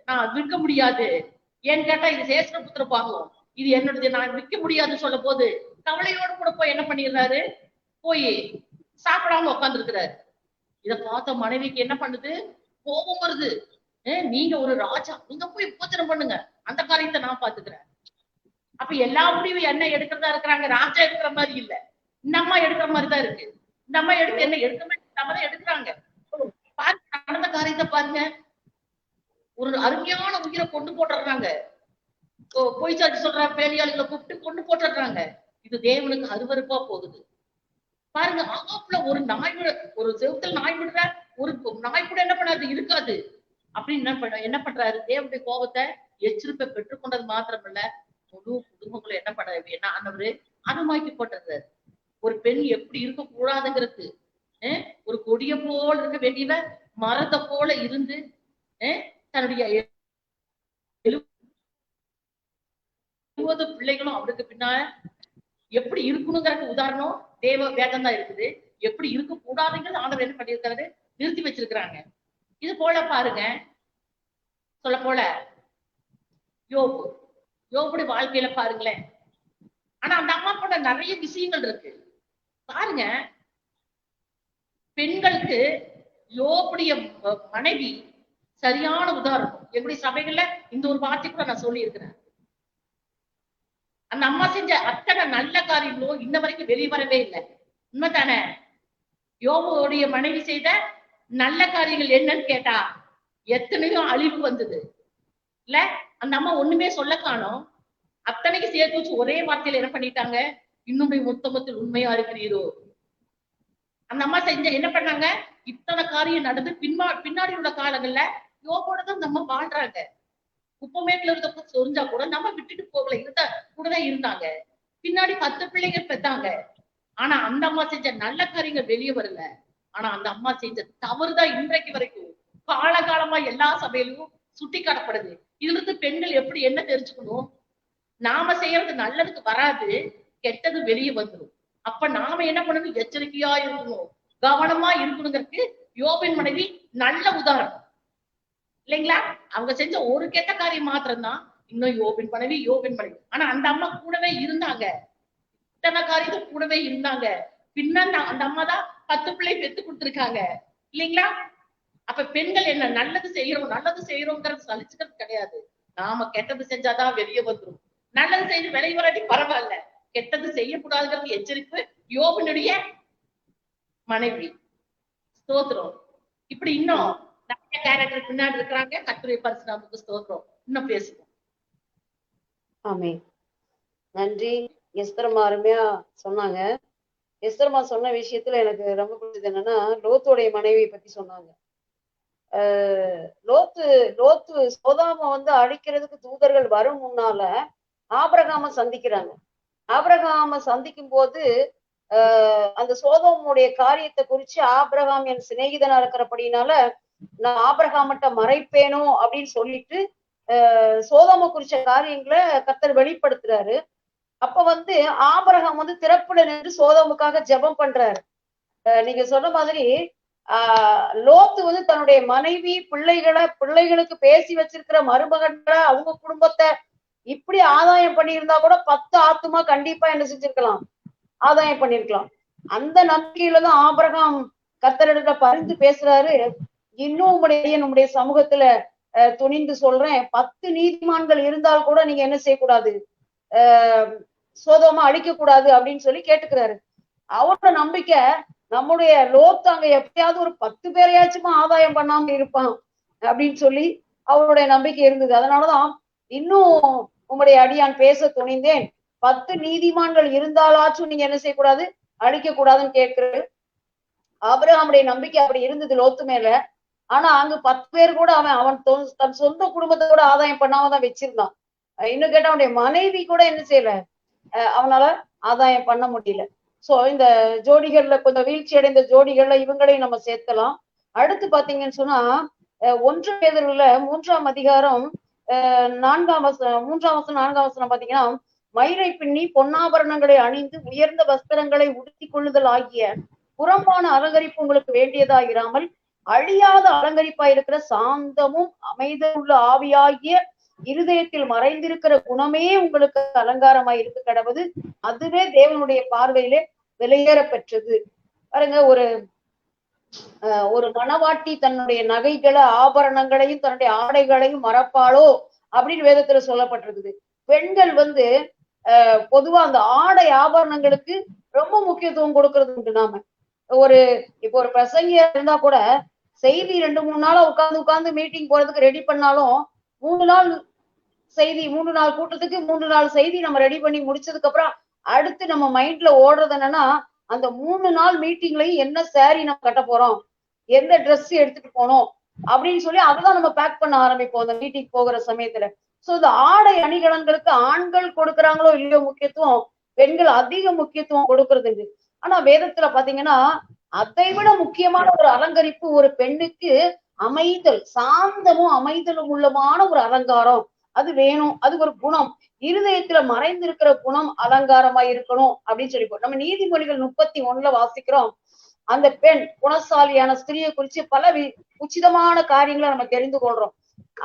நான் விற்க முடியாது. ஏன்னு கேட்டா, இது சேஸ்திரபுத்திர பாகம், இது என்னோடது, நான் விற்க முடியாதுன்னு சொல்ல போது கவலையோடு கூட போய் என்ன பண்ணிடுறாரு, போய் சாப்பிடாம உட்கார்ந்து இருக்கிறாரு. இத பார்த்த மனைவிக்கு என்ன பண்ணுது, கோபம் வருது. நீங்க ஒரு ராஜா, நீங்க போய் உபத்திரம் பண்ணுங்க, அந்த காரியத்தை நான் பாத்துக்கிறேன். அப்ப எல்லா முடிவும் என்ன எடுக்கிறதா இருக்கிறாங்க, ராஜா எடுக்கிற மாதிரி இல்ல, இந்த அம்மா எடுக்கிற மாதிரிதான் இருக்கு. இந்த அம்மா எடுத்து என்ன எடுக்க மாதிரி எடுக்கிறாங்க. நடந்த காரியத்தை பாருங்க, ஒரு அருமையான உயிரை கொண்டு போட்டுறாங்க. பொய் சாட்சி சொல்ற பேரியாளிகளை கூப்பிட்டு கொண்டு போட்டுறாங்க. இது தேவனுக்கு அருவருப்பா போகுது. பாருங்க, ஆப்புல ஒரு ஒரு செவுத்தல் நாய் விடுற ஒரு நாய் கூட என்ன பண்ணாது, இருக்காது. அப்படின்னு என்ன பண்றாரு, தேவனுடைய கோபத்தை எச்சரிப்பை பெற்றுக்கொண்டது மாத்திரமல்ல, முழு குடும்பங்களும் என்ன பண்ண ஆனவரு அனுமாக்கி போட்டுறாரு. ஒரு பெண் எப்படி இருக்க கூடாதுங்கிறது, ஒரு கொடிய போல இருக்க வேண்டியவ மரத்தை போல இருந்து தன்னுடைய 70 பிள்ளைகளும் அவருக்கு பின்னால எப்படி இருக்கணுங்கிறதுக்கு உதாரணம் தேவ வேதம் தான் இருக்குது. எப்படி இருக்க கூடாதுங்கிறது ஆண்டவர் என்ன பண்ணியிருக்காரு, நிறுத்தி வச்சிருக்கிறாங்க. இது போல பாருங்க, சொல்ல போல யோபுடைய வாழ்க்கையில பாருங்களேன். ஆனா அந்த அம்மா கூட நிறைய விஷயங்கள் இருக்கு பாருங்க. பெண்களுக்கு யோபுடைய மனைவி சரியான உதாரணம். எங்களுடைய சபைகள்ல இந்த ஒரு வார்த்தை கூட நான் சொல்லி இருக்கிறேன். அந்த அம்மா செஞ்ச அத்தனை நல்ல காரியங்களும் இன்ன வரைக்கும் வெளிவரவே இல்லை. உண்மைதானே? யோபுடைய மனைவி செய்த நல்ல காரியங்கள் என்னன்னு கேட்டா எத்தனையோ அழிவு வந்தது இல்ல. அந்த அம்மா ஒண்ணுமே சொல்ல காணோம். அத்தனைக்கு சேர்த்து வச்சு ஒரே வார்த்தையில என்ன பண்ணிட்டாங்க, இன்னுமே மொத்தமத்தில் உண்மையா இருக்கிறீரோ. அந்த அம்மா செஞ்ச என்ன பண்ணாங்க, இத்தனை காரியம் நடந்து பின்னாடி உள்ள காலங்கள்ல யோபோட தான் நம்ம வாழ்றாங்க. குப்பமேட்டுல இருக்க சொரிஞ்சா கூட நம்ம விட்டுட்டு போகல, இருந்த கூடதான் இருந்தாங்க. பின்னாடி 10 பிள்ளைங்க பெத்தாங்க. ஆனா அந்த அம்மா செஞ்ச நல்ல காரியங்கள் வெளியே வரல. ஆனா அந்த அம்மா செஞ்ச தவறுதான் இன்றைக்கு வரைக்கும் காலகாலமா எல்லா சபையிலும் சுட்டி காட்டப்படுது. இதுல இருந்து பெண்கள் எப்படி என்ன தெரிஞ்சுக்கணும், நாம செய்யறது நல்லதுக்கு வராது, கெட்டது வெளியே வந்துடும். அப்ப நாம என்ன பண்ணணும், எச்சரிக்கையா இருக்கணும், கவனமா இருக்கணுங்கிறதுக்கு யோபின் மனைவி நல்ல உதாரணம் இல்லைங்களா. அவங்க செஞ்ச ஒரு கெட்ட காரியம் மாத்திரம்தான் இன்னும் யோபின் மனைவி. ஆனா அந்த அம்மா கூடவே இருந்தாங்க, இத்தனை காரியத்துக்கு கூடவே இருந்தாங்க. பின்ன அந்த அம்மா தான் 10 பிள்ளை பெத்து கொடுத்துருக்காங்க இல்லைங்களா. அப்ப பெண்கள் என்ன, நல்லது செய்யறோங்கிறது சலிச்சுக்கிறது கிடையாது. நாம கெட்டது செஞ்சாதான் வெளியே வந்துடும். நல்லது செய்து விலை வராட்டி பரவாயில்ல, கெட்டது செய்யக்கூடாதுங்கிறது எச்சரிப்பு யோபினுடைய மனைவி. ஸ்தோத்திரம். இப்படி இன்னும் நிறைய கேரக்டர் பின்னாடி இருக்கிறாங்க. கர்த்தருடைய பரிசுநாமத்துக்கு ஸ்தோத்திரம். இன்னும் பேசுவோம். ஆமென். நன்றி. எஸ்தர்மா அருமையா சொன்னாங்க. எஸ்தர்மா சொன்ன விஷயத்துல எனக்கு ரொம்ப பிடிச்சது என்னன்னா, லோத்துடைய மனைவியை பத்தி சொன்னாங்க. லோத்து சோதாம அழிக்கிறதுக்கு தூதர்கள் வரும் முன்னால ஆபிரகாம சந்திக்கிறாங்க. ஆபிரகாம சந்திக்கும் போது அந்த சோதோமுடைய காரியத்தை குறிச்சு, ஆபிரகாம் என் சிநேகிதனா இருக்கிறபடினால நான் ஆபிரகாமட்ட மறைப்பேனோ அப்படின்னு சொல்லிட்டு சோதோம குறிச்ச காரியங்களை கர்த்தர் வெளிப்படுத்துறாரு. அப்ப ஆபிரகாம் திறப்புல நின்று சோதோமுக்காக ஜெபம் பண்றாரு. நீங்க சொன்ன மாதிரி லோத்து தன்னுடைய மனைவி பிள்ளைகளுக்கு பேசி வச்சிருக்கிற மருமகன்களை, அவங்க குடும்பத்தை இப்படி ஆதாயம் பண்ணியிருந்தா கூட 10 ஆத்துமா கண்டிப்பா என்ன செஞ்சிருக்கலாம், ஆதாயம் பண்ணிருக்கலாம். அந்த நம்பிக்கையில தான் ஆபிரகாம் கர்த்தரிடத்துல பரிந்து பேசுறாரு. இன்னும் நம்முடைய சமூகத்துல துணிந்து சொல்றேன், 10 நீதிமான்கள் இருந்தால் கூட நீங்க என்ன செய்யக்கூடாது, சோதோமா அழிக்க கூடாது அப்படின்னு சொல்லி கேட்டுக்கிறாரு. அவரோட நம்பிக்கை, நம்முடைய லோத்து அங்க எப்படியாவது ஒரு 10 பேரையாச்சுமா ஆதாயம் பண்ணாம இருப்பான் அப்படின்னு சொல்லி அவருடைய நம்பிக்கை இருந்தது. அதனாலதான் இன்னும் உங்களுடைய அடியான் பேச துணிந்தேன், 10 நீதிமான்கள் இருந்தாலாச்சும் நீங்க என்ன செய்யக்கூடாது, அழிக்க கூடாதுன்னு கேட்கிறாரு. ஆபிரகாமுடைய நம்பிக்கை அப்படி இருந்தது லோத்து மேல. ஆனா அங்க 10 பேர் கூட அவன் தன் சொந்த குடும்பத்தை கூட ஆதாயம் பண்ணாம தான் வச்சிருந்தான். இன்னும் கேட்டா அவனுடைய மனைவி கூட என்ன செய்யல, அவனால ஆதாயம் பண்ண முடியல. சோ இந்த ஜோடிகள்ல கொஞ்சம் வீழ்ச்சி அடைந்த ஜோடிகள்ல இவங்களையும் நம்ம சேர்த்தலாம். அடுத்து பாத்தீங்கன்னு சொன்னா 1 பேதுருல 3ஆம் அதிகாரம் 4ஆம் வசனம் 4ஆம் வசனம் பாத்தீங்கன்னா, மயிரை பின்னி பொன்னாபரணங்களை அணிந்து உயர்ந்த வஸ்திரங்களை உடுத்திக் கொள்ளுதல் ஆகிய புறம்பான அலங்கரிப்பு உங்களுக்கு வேண்டியதாயிராமல், அழியாத அலங்கரிப்பாய் இருக்கிற சாந்தமும் அமைதலுள்ள ஆவியாகிய இருதயத்தில் மறைந்திருக்கிற குணமே உங்களுக்கு அலங்காரமாய் இருக்க கடவுது. அதுவே தேவனுடைய பார்வையிலே விலையேற பெற்றது. பாருங்க, ஒரு மணவாட்டி தன்னுடைய நகைகளை ஆபரணங்களையும் தன்னுடைய ஆடைகளையும் மறப்பாளோ அப்படின்னு வேதத்துல சொல்லப்பட்டிருக்குது. பெண்கள் பொதுவா அந்த ஆடை ஆபரணங்களுக்கு ரொம்ப முக்கியத்துவம் கொடுக்கறது உண்டு. நாம இப்போ ஒரு பிரசங்கியா இருந்தா கூட செய்தி 2-3 நாளா உட்கார்ந்து மீட்டிங் போறதுக்கு ரெடி பண்ணாலும் 3 நாள் செய்தி, 3 நாள் கூட்டத்துக்கு 3 நாள் செய்தி நம்ம ரெடி பண்ணி முடிச்சதுக்கு அப்புறம் அடுத்து நம்ம மைண்ட்ல ஓடுறது என்னன்னா, அந்த 3 நாள் மீட்டிங்லயும் என்ன சாரி நம்ம கட்ட போறோம், எந்த ட்ரெஸ் எடுத்துட்டு போனோம் அப்படின்னு சொல்லி அதெல்லாம் நம்ம பேக் பண்ண ஆரம்பிப்போம் அந்த மீட்டிங் போகிற சமயத்துல. சோ இந்த ஆடை அணிகலன்களுக்கு ஆண்கள் கொடுக்குறாங்களோ இல்லையோ முக்கியத்துவம், பெண்கள் அதிக முக்கியத்துவம் கொடுக்கறது. ஆனா வேதத்துல பாத்தீங்கன்னா அதை விட முக்கியமான ஒரு அலங்கரிப்பு ஒரு பெண்ணுக்கு அமைதல், சாந்தமும் அமைதலும் உள்ளமான ஒரு அலங்காரம் அது வேணும். அது ஒரு குணம், இருதயத்துல மறைந்திருக்கிற குணம் அலங்காரமா இருக்கணும் அப்படின்னு சொல்லி நம்ம நீதிமொழிகள் 31 வாசிக்கிறோம். அந்த பெண் குணசாலியான ஸ்திரியை குறிச்சு பல உச்சிதமான காரியங்களை நம்ம தெரிந்து கொள்றோம்.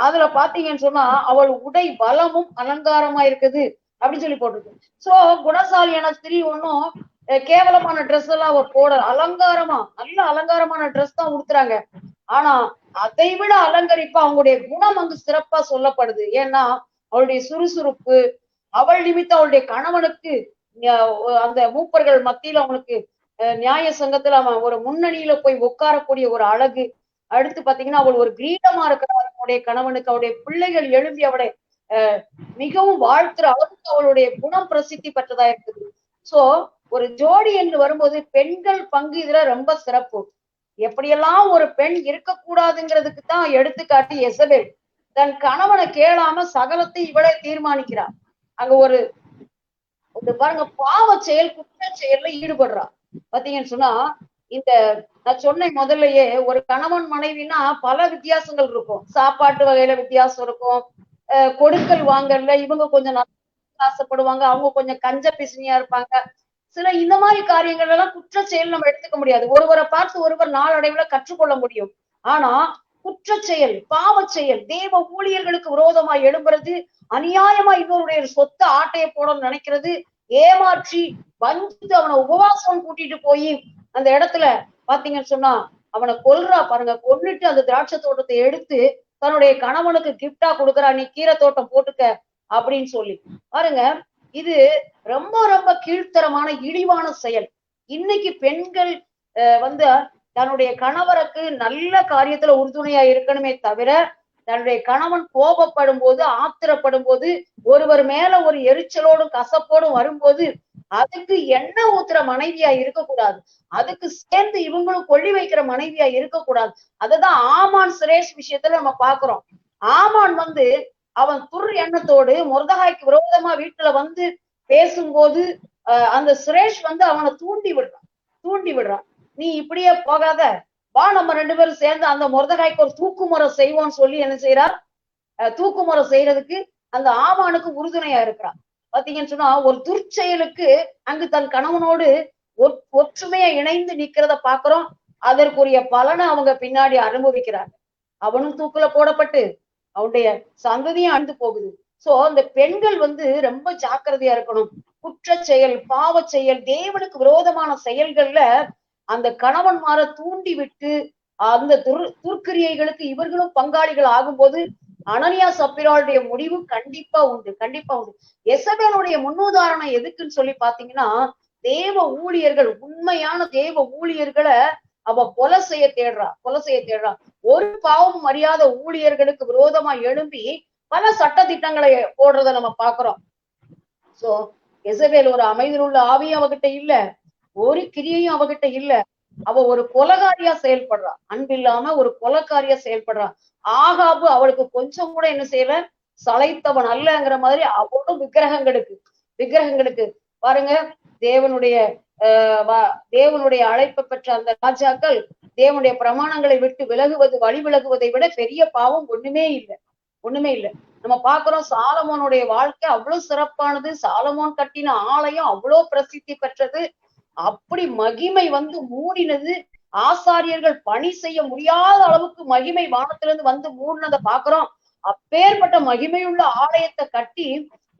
அதுல பாத்தீங்கன்னு சொன்னா அவள் உடை பலமும் அலங்காரமா இருக்குது அப்படின்னு சொல்லி போட்டிருக்கு. சோ குணசாலியான ஸ்திரீ ஒன்னும் கேவலமான ட்ரெஸ் எல்லாம் அவ போட, அலங்காரமா நல்ல அலங்காரமான ட்ரெஸ் தான் உடுத்துறாங்க. ஆனா அதை விட அலங்கரிப்பா அவங்களுடைய குணம் சிறப்பா சொல்லப்படுது. ஏன்னா அவளுடைய சுறுசுறுப்பு, அவள் நிமித்தம் அவளுடைய கணவனுக்கு அந்த மூப்பர்கள் மத்தியில அவனுக்கு நியாய சங்கத்துல அவன் ஒரு முன்னணியில போய் உட்காரக்கூடிய ஒரு அழகு. அடுத்து பாத்தீங்கன்னா அவள் ஒரு கிரீடமா இருக்கிற அவனுடைய கணவனுக்கு, அவருடைய பிள்ளைகள் எழும்பி அவளை மிகவும் வாழ்த்துற அளவுக்கு அவளுடைய குணம் பிரசித்தி பெற்றதா இருக்குது. சோ ஒரு ஜோடி என்று வரும்போது பெண்கள் பங்கு இதுல ரொம்ப சிறப்பு. எப்படியெல்லாம் ஒரு பெண் இருக்கக்கூடாதுங்கிறதுக்கு தான் எடுத்துக்காட்டி எசபேல். தன் கணவனை கேளாம சகலத்தை இவளே தீர்மானிக்கிறார். அங்க ஒரு பாருங்க, பாவ செயல் குற்ற செயல்ல ஈடுபடுறா. பாத்தீங்கன்னு சொன்னா இந்த நான் சொன்னேன் முதல்லயே, ஒரு கணவன் மனைவினா பல வித்தியாசங்கள் இருக்கும். சாப்பாட்டு வகையில வித்தியாசம் இருக்கும், கொடுக்கல் வாங்கல்ல இவங்க கொஞ்சம் ஆசைப்படுவாங்க, அவங்க கொஞ்சம் கஞ்ச பிசினியா இருப்பாங்க. சில இந்த மாதிரி காரியங்கள் எல்லாம் குற்ற செயல் நம்ம எடுத்துக்க முடியாது. ஒருவரை பார்த்து ஒருவர் நாளடைவுல கற்றுக்கொள்ள முடியும். ஆனா குற்ற செயல், பாவ செயல், தேவ ஊழியர்களுக்கு விரோதமா எழும்புறது, அநியாயமா இன்னொருடைய சொத்தை ஆட்டைய போடணும்னு நினைக்கிறது, ஏமாற்றி வஞ்சித்து அவனை உபவாசம் கூட்டிட்டு போய் அந்த இடத்துல பாத்தீங்கன்னு சொன்னா அவனை கொல்றா பாருங்க. கொன்னுட்டு அந்த திராட்சை தோட்டத்தை எடுத்து தன்னுடைய கணவனுக்கு கிஃப்டா கொடுக்குறா, நீ கீரை தோட்டம் போட்டுக்க அப்படின்னு சொல்லி. பாருங்க, இது ரொம்ப ரொம்ப கீழ்த்தரமான இழிவான செயல். இன்னைக்கு பெண்கள் வந்து தன்னுடைய கணவருக்கு நல்ல காரியத்துல உறுதுணையா இருக்கணுமே தவிர, தன்னுடைய கணவன் கோபப்படும் போது, ஆத்திரப்படும் போது, ஒருவர் மேல ஒரு எரிச்சலோடும் கசப்போடும் வரும்போது அதுக்கு எண்ணெய் ஊத்துற மனைவியா இருக்கக்கூடாது. அதுக்கு சேர்ந்து இவங்களும் கொள்ளி வைக்கிற மனைவியா இருக்கக்கூடாது. அததான் ஆமான் சுரேஷ் விஷயத்துல நம்ம பாக்குறோம். ஆமான் வந்து அவன் துர் எண்ணத்தோடு மொர்தகாய்க்கு விரோதமா வீட்டுல வந்து பேசும்போது அந்த சுரேஷ் வந்து அவனை தூண்டி விடுறான். நீ இப்படியே போகாத, வா நம்ம 2 பேரும் சேர்ந்து அந்த மொர்தகாய்க்கு ஒரு தூக்குமுறை செய்வோம்னு சொல்லி என்ன செய்யறார், தூக்குமுறை செய்யறதுக்கு அந்த ஆமானுக்கு உறுதுணையா இருக்கிறான். பாத்தீங்கன்னு சொன்னா ஒரு துர்ச்செயலுக்கு அங்கு தன் கணவனோடு ஒற்றுமையா இணைந்து நிக்கிறத பாக்குறோம். அதற்குரிய பலனை அவங்க பின்னாடி அனுபவிக்கிறாங்க. அவனும் தூக்குல போடப்பட்டு அவனுடைய சந்ததியும் அழிந்து போகுது. சோ அந்த பெண்கள் வந்து ரொம்ப ஜாக்கிரதையா இருக்கணும். குற்ற செயல், பாவ செயல், தேவனுக்கு விரோதமான செயல்கள்ல அந்த கணவன்மார தூண்டி விட்டு அந்த துர்க்கிரியைகளுக்கு இவர்களும் பங்காளிகள் ஆகும்போது அனனியா சப்பிராளுடைய முடிவு கண்டிப்பா உண்டு. எசபேலுடைய முன்னுதாரணம் எதுக்குன்னு சொல்லி பாத்தீங்கன்னா, தேவ ஊழியர்கள், உண்மையான தேவ ஊழியர்களை அவ கொலை செய்ய தேடுறா. ஒரு பாவம் அறியாத ஊழியர்களுக்கு விரோதமா எழும்பி பல சட்ட திட்டங்களை போடுறத நம்ம பாக்குறோம். சோ எசபேல் ஒரு அமைதியுள்ள ஆவியும் அவகிட்ட இல்ல, ஒரு கிரியையும் அவகிட்ட இல்ல. அவ ஒரு கொலகாரியா செயல்படுறா, அன்பில்லாம ஒரு கொலக்காரியா செயல்படுறா. ஆகாபு அவளுக்கு கொஞ்சம் கூட என்ன செய்யல, சளைத்தவன் அல்லங்கிற மாதிரி அவளும் விக்கிரகங்களுக்கு பாருங்க. தேவனுடைய அழைப்பை பெற்ற அந்த ராஜாக்கள் தேவனுடைய பிரமாணங்களை விட்டு வழி விலகுவதை விட பெரிய பாவம் ஒண்ணுமே இல்லை. நம்ம பாக்குறோம், சாலமோனுடைய வாழ்க்கை அவ்வளவு சிறப்பானது. சாலமோன் கட்டின ஆலயம் அவ்வளவு பிரசித்தி பெற்றது. அப்படி மகிமை வந்து மூடினது. ஆசாரியர்கள் பணி செய்ய முடியாத அளவுக்கு மகிமை வானத்திலிருந்து வந்து மூடினதை பாக்குறோம். அப்பேற்பட்ட மகிமையுள்ள ஆலயத்தை கட்டி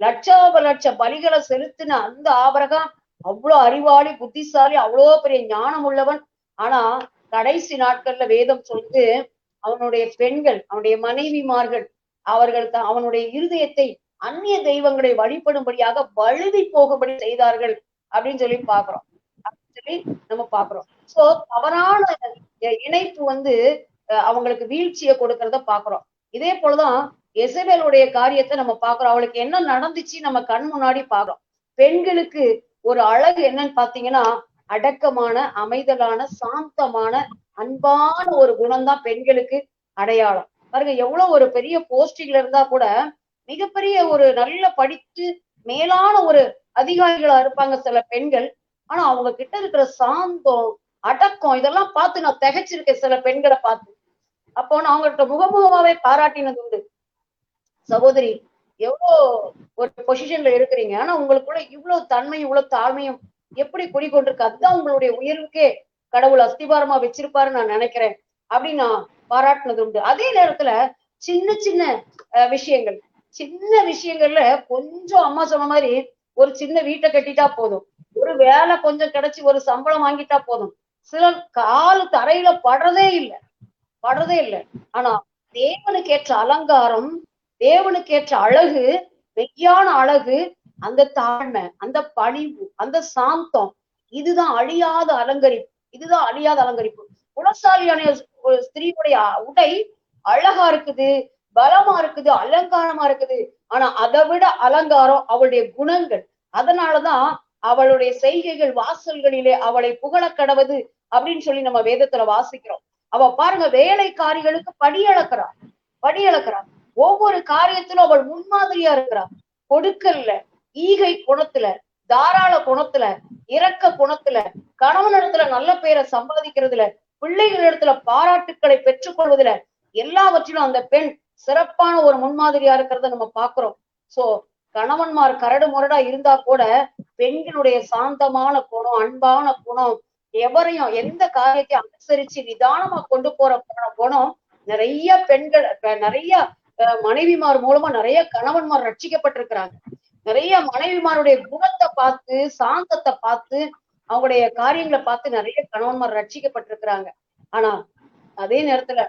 லட்ச பலிகளை செலுத்தின அந்த ஆபிரகாம் அவ்வளவு அறிவாளி, புத்திசாலி, அவ்வளோ பெரிய ஞானம் உள்ளவன். ஆனா கடைசி நாட்கள்ல வேதம் சொல்லுது, அவனுடைய பெண்கள், அவனுடைய மனைவிமார்கள் அவர்கள் அவனுடைய இருதயத்தை அந்நிய தெய்வங்களை வழிபடும்படியாக வழுதி போகும்படி செய்தார்கள் அப்படின்னு சொல்லி நம்ம பாக்குறோம். சோ தவறான இணைப்பு வந்து அவங்களுக்கு வீழ்ச்சியை கொடுக்கறத பாக்குறோம். இதே போலதான் எசபேலுடைய காரியத்தை நம்ம பாக்குறோம். அவளுக்கு என்ன நடந்துச்சு நம்ம கண் முன்னாடி பாக்குறோம். பெண்களுக்கு ஒரு அழகு என்னன்னு பாத்தீங்கன்னா, அடக்கமான, அமைதலான, சாந்தமான, அன்பான ஒரு குணம்தான் பெண்களுக்கு அடையாளம். பாருங்க, எவ்வளவு ஒரு பெரிய போஸ்டிங்ல இருந்தா கூட மிகப்பெரிய ஒரு நல்ல படித்து மேலான ஒரு அதிகாரிகளா இருப்பாங்க சில பெண்கள். ஆனா அவங்க கிட்ட இருக்கிற சாந்தம், அடக்கம், இதெல்லாம் பார்த்து நான் திகைச்சிருக்கேன் சில பெண்களை பார்த்து. அப்போ நான் அவங்கள்ட்ட முகமுகமாவே பாராட்டினது உண்டு. சகோதரி, எவ்வளோ ஒரு பொசிஷன்ல இருக்கிறீங்க, ஆனா உங்களுக்குள்ள இவ்வளவு தன்மையும் இவ்வளவு தாழ்மையும் எப்படி குடிக்கொண்டிருக்கு, அதுதான் உங்களுடைய உயர்வுக்கே கடவுள் அஸ்திபாரமா வச்சிருப்பாருன்னு நான் நினைக்கிறேன் அப்படின்னு நான் பாராட்டினது உண்டு. அதே நேரத்துல சின்ன விஷயங்கள்ல கொஞ்சம் அம்மா சொன்ன மாதிரி ஒரு சின்ன வீட்டை கட்டிட்டா போதும், ஒரு வேலை கொஞ்சம் கிடைச்சி ஒரு சம்பளம் வாங்கிட்டா போதும், சிலர் கால் தரையில படுறதே இல்லை. ஆனா தேவனுக்கு ஏற்ற அலங்காரம், தேவனுக்கு ஏற்ற அழகு, மெய்யான அழகு, அந்த தாழ்மை, அந்த பணிவு, அந்த சாந்தம், இதுதான் அழியாத அலங்கரிப்பு. குணசாலியான ஸ்திரீவுடைய உடை அழகா இருக்குது, பலமா இருக்குது, அலங்காரமா இருக்குது. ஆனா அதை விட அலங்காரம் அவளுடைய குணங்கள். அதனாலதான் அவளுடைய செய்கைகள் வாசல்களிலே அவளை புகழ கடவது அப்படின்னு சொல்லி நம்ம வேதத்துல வாசிக்கிறோம். அவ பாருங்க, வேலைக்காரிகளுக்கு படி அளக்கிறா. ஒவ்வொரு காரியத்திலும் அவள் முன்மாதிரியா இருக்கிறா. கொடுக்கல்ல, ஈகை குணத்துல, தாராள குணத்துல, இரக்க குணத்துல, கணவனிடத்துல நல்ல பேரை சம்பாதிக்கிறதுல, பிள்ளைகளிடத்துல பாராட்டுக்களை பெற்றுக்கொள்வதுல, எல்லாவற்றிலும் அந்த பெண் சிறப்பான ஒரு முன்மாதிரியா இருக்கிறத நம்ம பாக்குறோம். சோ கணவன்மார் கரடு முரடா இருந்தா கூட பெண்களுடைய சாந்தமான குணம், அன்பான குணம், எவரையும் எந்த காரியத்தையும் அனுசரிச்சு நிதானமா கொண்டு போற குணம் நிறைய பெண்கள், நிறைய மனைவிமார் மூலமா நிறைய கணவன்மார் ரட்சிக்கப்பட்டிருக்கிறாங்க. நிறைய மனைவிமாருடைய குணத்தை பார்த்து, சாந்தத்தை பார்த்து, அவங்களுடைய காரியங்களை பார்த்து நிறைய கணவன்மார் ரட்சிக்கப்பட்டிருக்கிறாங்க. ஆனா அதே நேரத்துல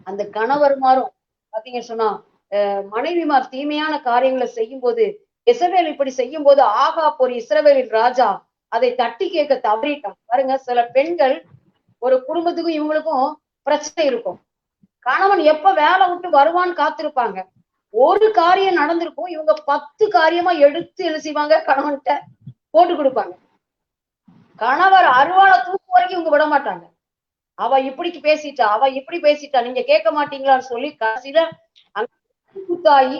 அந்த கணவர்மாரும் பாத்தீங்க சொன்னா மனைவிமார் தீமையான காரியங்களை செய்யும் போது, இஸ்ரவேல் இப்படி செய்யும் போது ஆகாப் ஒரு இஸ்ரவேலின் ராஜா அதை தட்டி கேட்க தவறிட்டான். பாருங்க, சில பெண்கள் ஒரு குடும்பத்துக்கும் இவங்களுக்கும் பிரச்சனை இருக்கும். கணவன் எப்ப வேலை விட்டு வருவான்னு காத்திருப்பாங்க. ஒரு காரியம் நடந்திருக்கும், இவங்க 10 காரியமா எடுத்து என்ன செய்வாங்க, கணவன்கிட்ட போட்டு கொடுப்பாங்க. கணவர் அருவாளை தூக்கு வரைக்கும் இவங்க விட மாட்டாங்க. அவ இப்படி பேசிட்டா, அவ இப்படி பேசிட்டா, நீங்க கேட்க மாட்டீங்களான்னு சொல்லி கடைசியில கூத்தாயி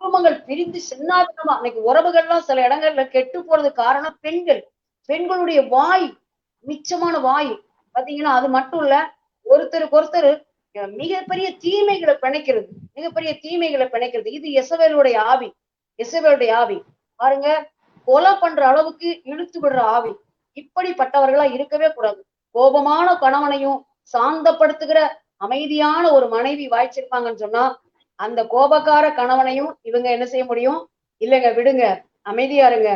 குடும்பங்கள் பிரிந்து சின்னாபின்னமா. இன்னைக்கு உறவுகள்லாம் சில இடங்கள்ல கெட்டு போறது காரணம் பெண்களுடைய வாய், மிச்சமான வாய். பாத்தீங்கன்னா அது மட்டும் இல்ல, ஒருத்தருக்கு ஒருத்தர் மிகப்பெரிய தீமைகளை பிணைக்கிறது. இது இசபேலுடைய ஆவி. பாருங்க, கொலை பண்ற அளவுக்கு இழுத்து விடுற ஆவி. இப்படிப்பட்டவர்களா இருக்கவே கூடாது. கோபமான கணவனையும் சாந்தப்படுத்துகிற அமைதியான ஒரு மனைவி வாய்ச்சிருப்பாங்கன்னு சொன்னா, அந்த கோபக்கார கணவனையும் இவங்க என்ன செய்ய முடியும்? இல்லைங்க, விடுங்க, அமைதியா இருங்க,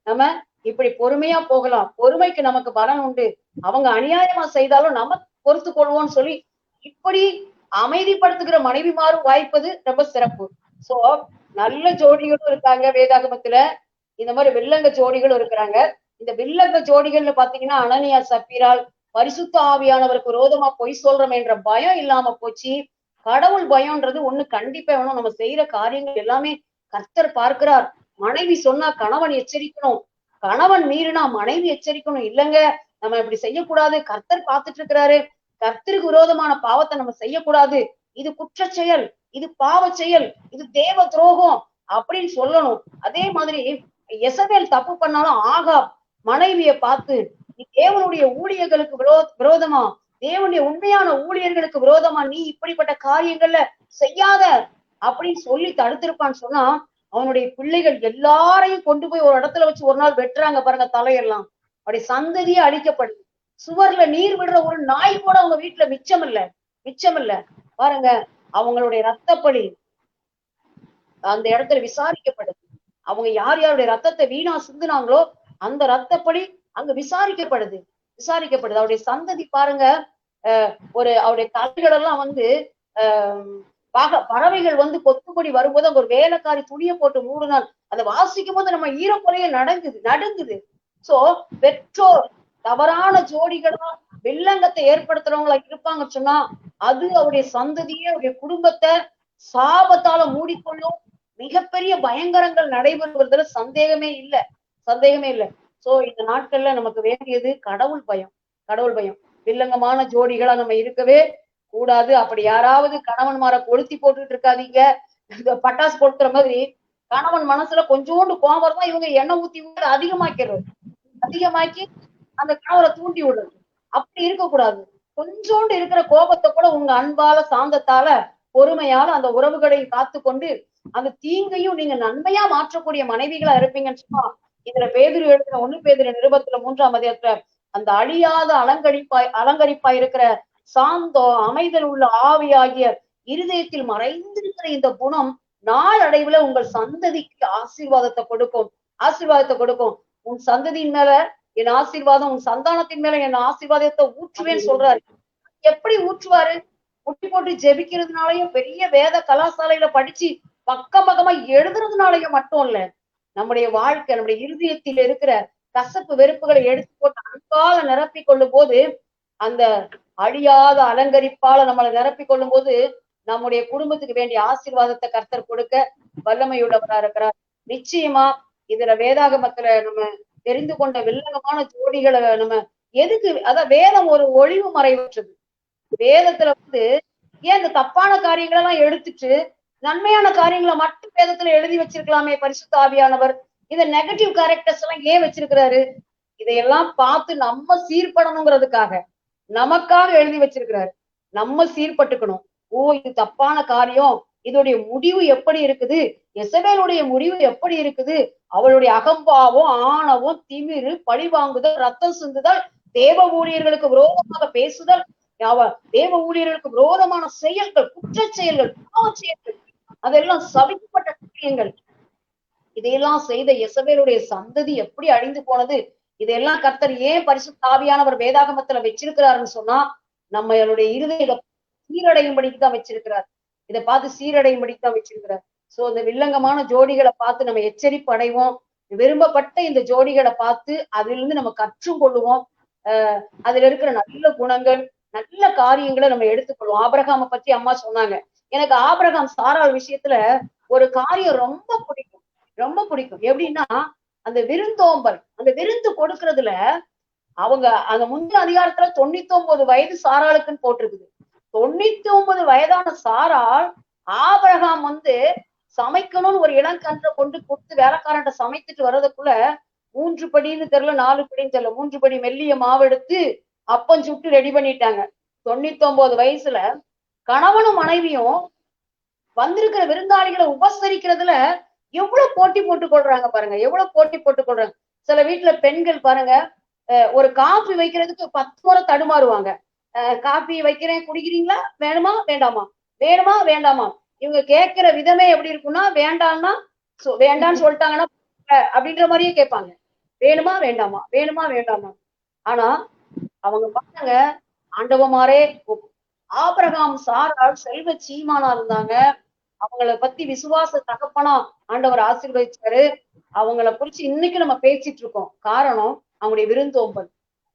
நம்ம இப்படி பொறுமையா போகலாம், பொறுமைக்கு நமக்கு பலன் உண்டு, அவங்க அநியாயமா செய்தாலும் நம்ம பொறுத்து கொள்வோம்னு சொல்லி இப்படி அமைதிப்படுத்துகிற மனைவிமாரும் வாய்ப்பது ரொம்ப சிறப்பு. சோ நல்ல ஜோடிகளும் இருக்காங்க வேதாகமத்துல, இந்த மாதிரி வில்லங்க ஜோடிகளும் இருக்கிறாங்க. இந்த வில்லங்க ஜோடிகள்ல பாத்தீங்கன்னா அனனியா சப்பீரால் பரிசுத்த ஆவியானவருக்கு விரோதமா பொய் சொல்றோம் என்ற பயம் இல்லாம போச்சு. கடவுள் பயம்ன்றது ஒண்ணு கண்டிப்பா வேணும். நம்ம செய்யற காரியங்கள் எல்லாமே கர்த்தர் பார்க்கிறார். மனைவி சொன்னா கணவன் எச்சரிக்கணும், கணவன் மீறினா மனைவி எச்சரிக்கணும். இல்லைங்க, நம்ம இப்படி செய்யக்கூடாது, கர்த்தர் பார்த்துட்டு இருக்கிறாரு, கர்த்தருக்கு விரோதமான பாவத்தை நம்ம செய்யக்கூடாது, இது குற்ற செயல், இது பாவ செயல், இது தேவ துரோகம் அப்படின்னு சொல்லணும். அதே மாதிரி எசபேல் தப்பு பண்ணாலும் ஆகாப் மனைவிய பார்த்து, நீ தேவனுடைய ஊழியர்களுக்கு விரோதமா, தேவனுடைய உண்மையான ஊழியர்களுக்கு விரோதமா நீ இப்படிப்பட்ட காரியங்கள்ல செய்யாத அப்படின்னு சொல்லி தடுத்திருப்பான்னு சொன்னா, அவனுடைய பிள்ளைகள் எல்லாரையும் கொண்டு போய் ஒரு இடத்துல வச்சு ஒரு நாள் வெட்டுறாங்க பாருங்க, தலையெல்லாம். அப்படி சந்ததியே அழிக்கப்படுது. சுவர்ல நீர் விடுற ஒரு நாய் கூட அவங்க வீட்டுல மிச்சம் இல்ல. பாருங்க, அவங்களுடைய ரத்தப்பழி அந்த இடத்துல விசாரிக்கப்படுது. அவங்க யாருடைய ரத்தத்தை வீணா சிந்துனாங்களோ அந்த ரத்தப்பழி அங்க விசாரிக்கப்படுது. அவருடைய சந்ததி பாருங்க, அவருடைய தலைகள் எல்லாம் பறவைகள் கொத்துப்படி வரும்போது அங்க ஒரு வேலைக்காரி துணியை போட்டு மூடினாள். அதை வாசிக்கும் போது நம்ம ஈரக்குறைய நடுங்குது. சோ பெற்றோர் தவறான ஜோடிகளா வில்லங்கத்தை ஏற்படுத்துறவங்களா இருப்பாங்க சொன்னா, அது அவருடைய சந்ததியே, அவருடைய குடும்பத்தை சாபத்தால மூடிக்கொள்ளும். மிகப்பெரிய பயங்கரங்கள் நடைபெறுவதில் சந்தேகமே இல்லை. சோ இந்த நாட்கள்ல நமக்கு வேண்டியது கடவுள் பயம். வில்லங்கமான ஜோடிகளா நம்ம இருக்கவே கூடாது. அப்படி யாராவது கணவன்மாரை கொளுத்தி போட்டுட்டு இருக்காதீங்க. இந்த பட்டாசு கொளுத்துற மாதிரி கணவன் மனசுல கொஞ்சோண்டு கோபம் தான் இவங்க எண்ணெய் ஊத்தி அதிகமாக்கி அந்த கணவரை தூண்டி விடுறது. அப்படி இருக்கக்கூடாது. கொஞ்சோண்டு இருக்கிற கோபத்தை கூட உங்க அன்பால, சாந்தத்தால, பொறுமையால அந்த உறவுகளை காத்து கொண்டு அந்த தீங்கையும் நீங்க நன்மையா மாற்றக்கூடிய மனைவிகளா இருப்பீங்கன்னு சொன்னா, இதுல பேதுரு எழுதின 1 பேதுரு நிருபத்துல 3ஆம் அதிகாரத்துல அந்த அழியாத அலங்கரிப்பாய் இருக்கிற சாந்தம், அமைதல் உள்ள ஆவியாகிய இருதயத்தில் மறைந்திருக்கிற இந்த குணம் நாளடைவுல உங்கள் சந்ததிக்கு ஆசீர்வாதத்தை கொடுக்கும். உன் சந்ததியின் மேல என் ஆசீர்வாதம், உன் சந்தானத்தின் மேல என் ஆசீர்வாதத்தை ஊற்றுவேன்னு சொல்றாரு. எப்படி ஊற்றுவாரு? முட்டி போட்டு ஜெபிக்கிறதுனாலயும், பெரிய வேத கலாசாலையில படிச்சு பக்கமா எழுதுறதுனாலயும் மட்டும் இல்ல, நம்முடைய வாழ்க்கை, நம்முடைய இருதயத்தில் இருக்கிற கசப்பு வெறுப்புகளை எடுத்து போட்டு அன்பால நிரப்பி கொள்ளும் போது, அந்த அழியாத அலங்கரிப்பால நம்மளை நிரப்பி கொள்ளும் போது நம்முடைய குடும்பத்துக்கு வேண்டிய ஆசீர்வாதத்தை கர்த்தர் கொடுக்க வல்லமையுள்ளவரா இருக்கிறார். நிச்சயமா இதுல வேதாகமத்துல நம்ம தெரிந்து கொண்ட வில்லங்கமான ஜோடிகளை நம்ம எதுக்கு, அதான் வேதம் ஒரு ஒளிவு மறைவற்றது. வேதத்துல ஏன் இந்த தப்பான காரியங்களை எல்லாம் எடுத்துட்டு நன்மையான காரியங்களை மட்டும் வேதத்துல எழுதி வச்சிருக்கலாமே பரிசுத்த ஆவியானவர். இந்த நெகட்டிவ் கேரக்டர்ஸ் எல்லாம் ஏன் வச்சிருக்கிறாரு? இதையெல்லாம் பார்த்து நம்ம சீர்படணுங்கிறதுக்காக, நமக்காக எழுதி வச்சிருக்கிறாரு. நம்ம சீர்பட்டுக்கணும். ஓ, இது தப்பான காரியம், இதோடைய முடிவு எப்படி இருக்குது, எசபேலுடைய முடிவு எப்படி இருக்குது, அவளுடைய அகம்பாவம், ஆணவம், திமிரு, பழி வாங்குதல், ரத்தம் சிந்துதல், தேவ ஊழியர்களுக்கு விரோதமாக பேசுதல், தேவ ஊழியர்களுக்கு விரோதமான செயல்கள், குற்ற செயல்கள், பாவ செயல்கள், அதெல்லாம் சபிக்கப்பட்ட காரியங்கள். இதையெல்லாம் செய்த எசபேலுடைய சந்ததி எப்படி அழிந்து போனது? இதையெல்லாம் கர்த்தர் ஏன் பரிசுத்த ஆவியானவர் வேதாகமத்துல வச்சிருக்கிறாருன்னு சொன்னா, நம்மளுடைய இருதய சீரடையும்படிக்கு தான் வச்சிருக்கிறார். இதை பார்த்து சீரடையும்படிக்கு தான் வச்சிருக்கிறார். சோ இந்த வில்லங்கமான ஜோடிகளை பார்த்து நம்ம எச்சரிப்பு அடைவோம். விரும்பப்பட்ட இந்த ஜோடிகளை பார்த்து அதுல இருந்து நம்ம கற்றும் கொள்ளுவோம். அதுல இருக்கிற நல்ல குணங்கள், நல்ல காரியங்களை நம்ம எடுத்துக்கொள்வோம். ஆபிரகாமை பத்தி அம்மா சொன்னாங்க. எனக்கு ஆபிரகாம் சாராள் விஷயத்துல ஒரு காரியம் ரொம்ப பிடிக்கும், ரொம்ப பிடிக்கும். எப்படின்னா, அந்த விருந்தோம்பல், அந்த விருந்து கொடுக்கறதுல அவங்க அந்த முந்தின அதிகாரத்துல 99 வயது சாராளுக்குன்னு போட்டிருக்குது. 99 வயதான சாராள் ஆபிரகாம் சமைக்கணும்னு ஒரு இளங்கன்றை கொண்டு கொடுத்து வேலைக்காரன்ட்ட சமைத்துட்டு வர்றதுக்குள்ள 3 படின்னு தெரியல, 4 படின்னு தெரியல, 3 படி மெல்லிய மாவு எடுத்து அப்பம் சுட்டு ரெடி பண்ணிட்டாங்க. 99 வயசுல கணவனும் மனைவியும் வந்திருக்கிற விருந்தாளிகளை உபசரிக்கிறதுல எவ்வளவு போட்டி போட்டுக் கொள்றாங்க பாருங்க, எவ்வளவு போட்டி போட்டுக் கொள்றாங்க. சில வீட்டுல பெண்கள் பாருங்க, ஒரு காபி வைக்கிறதுக்கு 10 முறை தடுமாறுவாங்க. காபி வைக்கிறேன், குடிக்கிறீங்களா, வேணுமா வேண்டாமா, வேணுமா வேண்டாமா. இவங்க கேட்கிற விதமே எப்படி இருக்கும்னா, வேண்டாம்னா வேண்டான்னு சொல்லிட்டாங்கன்னா அப்படின்ற மாதிரியே கேட்பாங்க. வேணுமா வேண்டாமா, வேணுமா வேண்டாமா. ஆனா அவங்க பாருங்க, ஆண்டவமாரே ஆபிரகாம் சாராள் செல்வ சீமானா இருந்தாங்க. அவங்கள பத்தி விசுவாச தகப்பனா ஆண்டவர் ஆசீர்வதிச்சாரு. அவங்கள குறிச்சு இன்னைக்கு நம்ம பேசிட்டு இருக்கோம். காரணம் அவங்களுடைய விருந்தோம்பல்.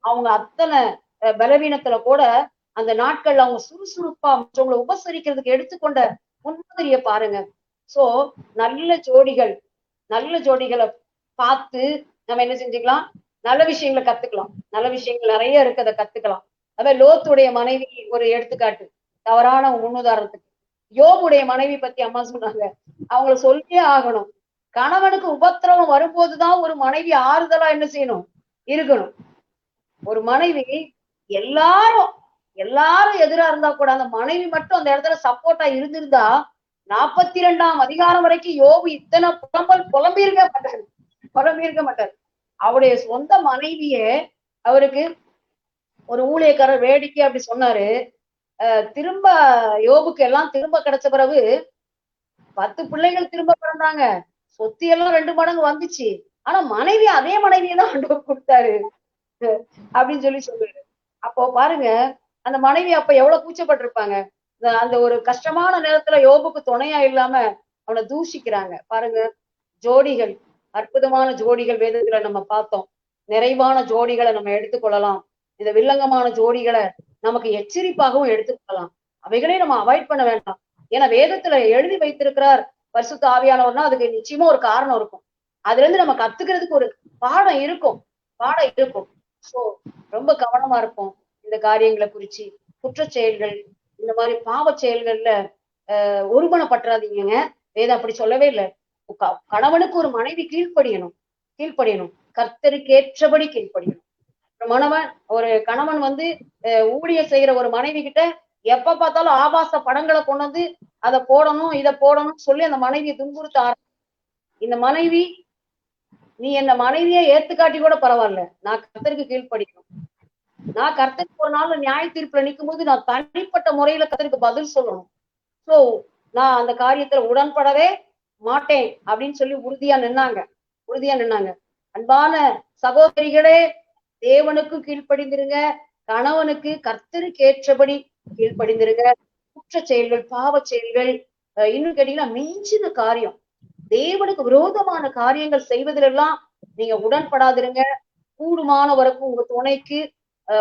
அவங்க அத்தனை பலவீனத்துல கூட அந்த நாட்கள்ல அவங்க சுறுசுறுப்பா மற்றவங்களை உபசரிக்கிறதுக்கு எடுத்துக்கொண்ட முன்மாதிரிய பாருங்க. சோ நல்ல ஜோடிகள், நல்ல ஜோடிகளை பார்த்து நம்ம என்ன செஞ்சுக்கலாம், நல்ல விஷயங்களை கத்துக்கலாம். நல்ல விஷயங்கள் நிறைய இருக்கு, அதை கத்துக்கலாம். அதாவது லோத்துடைய மனைவி ஒரு எடுத்துக்காட்டு, தவறான முன்னுதாரணத்துக்கு. யோபுடைய மனைவி பத்தி அம்மா சொன்னாங்க, அவங்கள சொல்லியே ஆகணும். கணவனுக்கு உபத்திரவம் வரும்போதுதான் ஒரு மனைவி ஆறுதலா என்ன செய்யணும், இருக்கணும். ஒரு மனைவி எல்லாரும் எதிரா இருந்தா கூட அந்த மனைவி மட்டும் அந்த இடத்துல சப்போர்ட்டா இருந்திருந்தா 42ஆம் அதிகாரம் வரைக்கும் யோபு இத்தனை புலம்பியிருக்க மாட்டாரு. அவருடைய சொந்த மனைவியே அவருக்கு ஒரு ஊழியக்காரர் வேடிக்கை அப்படி சொன்னாரு. திரும்ப யோபுக்கு எல்லாம் திரும்ப கிடைச்ச பிறகு 10 பிள்ளைகள் திரும்ப பிறந்தாங்க, சொத்து எல்லாம் 2 மடங்கு வந்துச்சு. ஆனா மனைவி அதே மனைவியை தான் ஆண்டவர் கொடுத்தாரு அப்படின்னு சொல்லுவாரு. அப்போ பாருங்க, அந்த மனைவி அப்ப எவ்வளவு கூச்சப்பட்டிருப்பாங்க. அந்த ஒரு கஷ்டமான நேரத்துல யோபுக்கு துணையா இல்லாம அவனை தூஷிக்கிறாங்க பாருங்க. ஜோடிகள், அற்புதமான ஜோடிகள் வேதத்துல நம்ம பார்த்தோம். நிறைவான ஜோடிகளை நம்ம எடுத்துக்கொள்ளலாம். இந்த வில்லங்கமான ஜோடிகளை நமக்கு எச்சரிப்பாகவும் எடுத்துக்கொள்ளலாம். அவைகளே நம்ம அவாய்ட் பண்ண வேண்டாம். ஏன்னா வேதத்துல எழுதி வைத்திருக்கிறார் பரிசுத்த ஆவியானவர்னா அதுக்கு நிச்சயமா ஒரு காரணம் இருக்கும். அதுல இருந்து நம்ம கத்துக்கிறதுக்கு ஒரு பாடம் இருக்கும். சோ ரொம்ப கவனமா இருப்போம் இந்த காரியங்களை குறிச்சு. குற்ற செயல்கள், இந்த மாதிரி பாவ செயல்கள்ல ஒருமனப்பற்றாதீங்க. வேதம் அப்படி சொல்லவே இல்லை. கணவனுக்கு ஒரு மனைவி கீழ்ப்படியணும், கர்த்தருக்கு ஏற்றபடி கீழ்ப்படியணும். ஒரு கணவன் ஊழிய செய்யற ஒரு மனைவி கிட்ட எப்ப பார்த்தாலும் ஆபாச படங்களை கொண்டு வந்து அதை போடணும், இதை போடணும் சொல்லி அந்த மனைவியை துன்புறுத்த இந்த மனைவி, நீ என்ன மனைவியை ஏத்துக்காட்டி கூட பரவாயில்ல, நான் கர்த்தருக்கு கீழ்ப்படிக்கணும். நான் கர்த்தருக்கு ஒரு நாள் நியாய தீர்ப்புல நிற்கும் போது நான் தனிப்பட்ட முறையில கர்த்தருக்கு பதில் சொல்லணும். சோ நான் அந்த காரியத்துல உடன்படவே மாட்டேன் அப்படின்னு சொல்லி உறுதியா நின்னாங்க. அன்பான சகோதரிகளே, தேவனுக்கு கீழ்ப்படிந்திருங்க, கணவனுக்கு கர்த்தருக்கு ஏற்றபடி கீழ்ப்படிந்திருங்க. குற்ற செயல்கள், பாவ செயல்கள், இன்னும் கேட்டீங்கன்னா மிஞ்சின காரியம், தேவனுக்கு விரோதமான காரியங்கள் செய்வதிலெல்லாம் நீங்க உடன்படாதிருங்க. கூடுமான வரைக்கும் உங்க துணைக்கு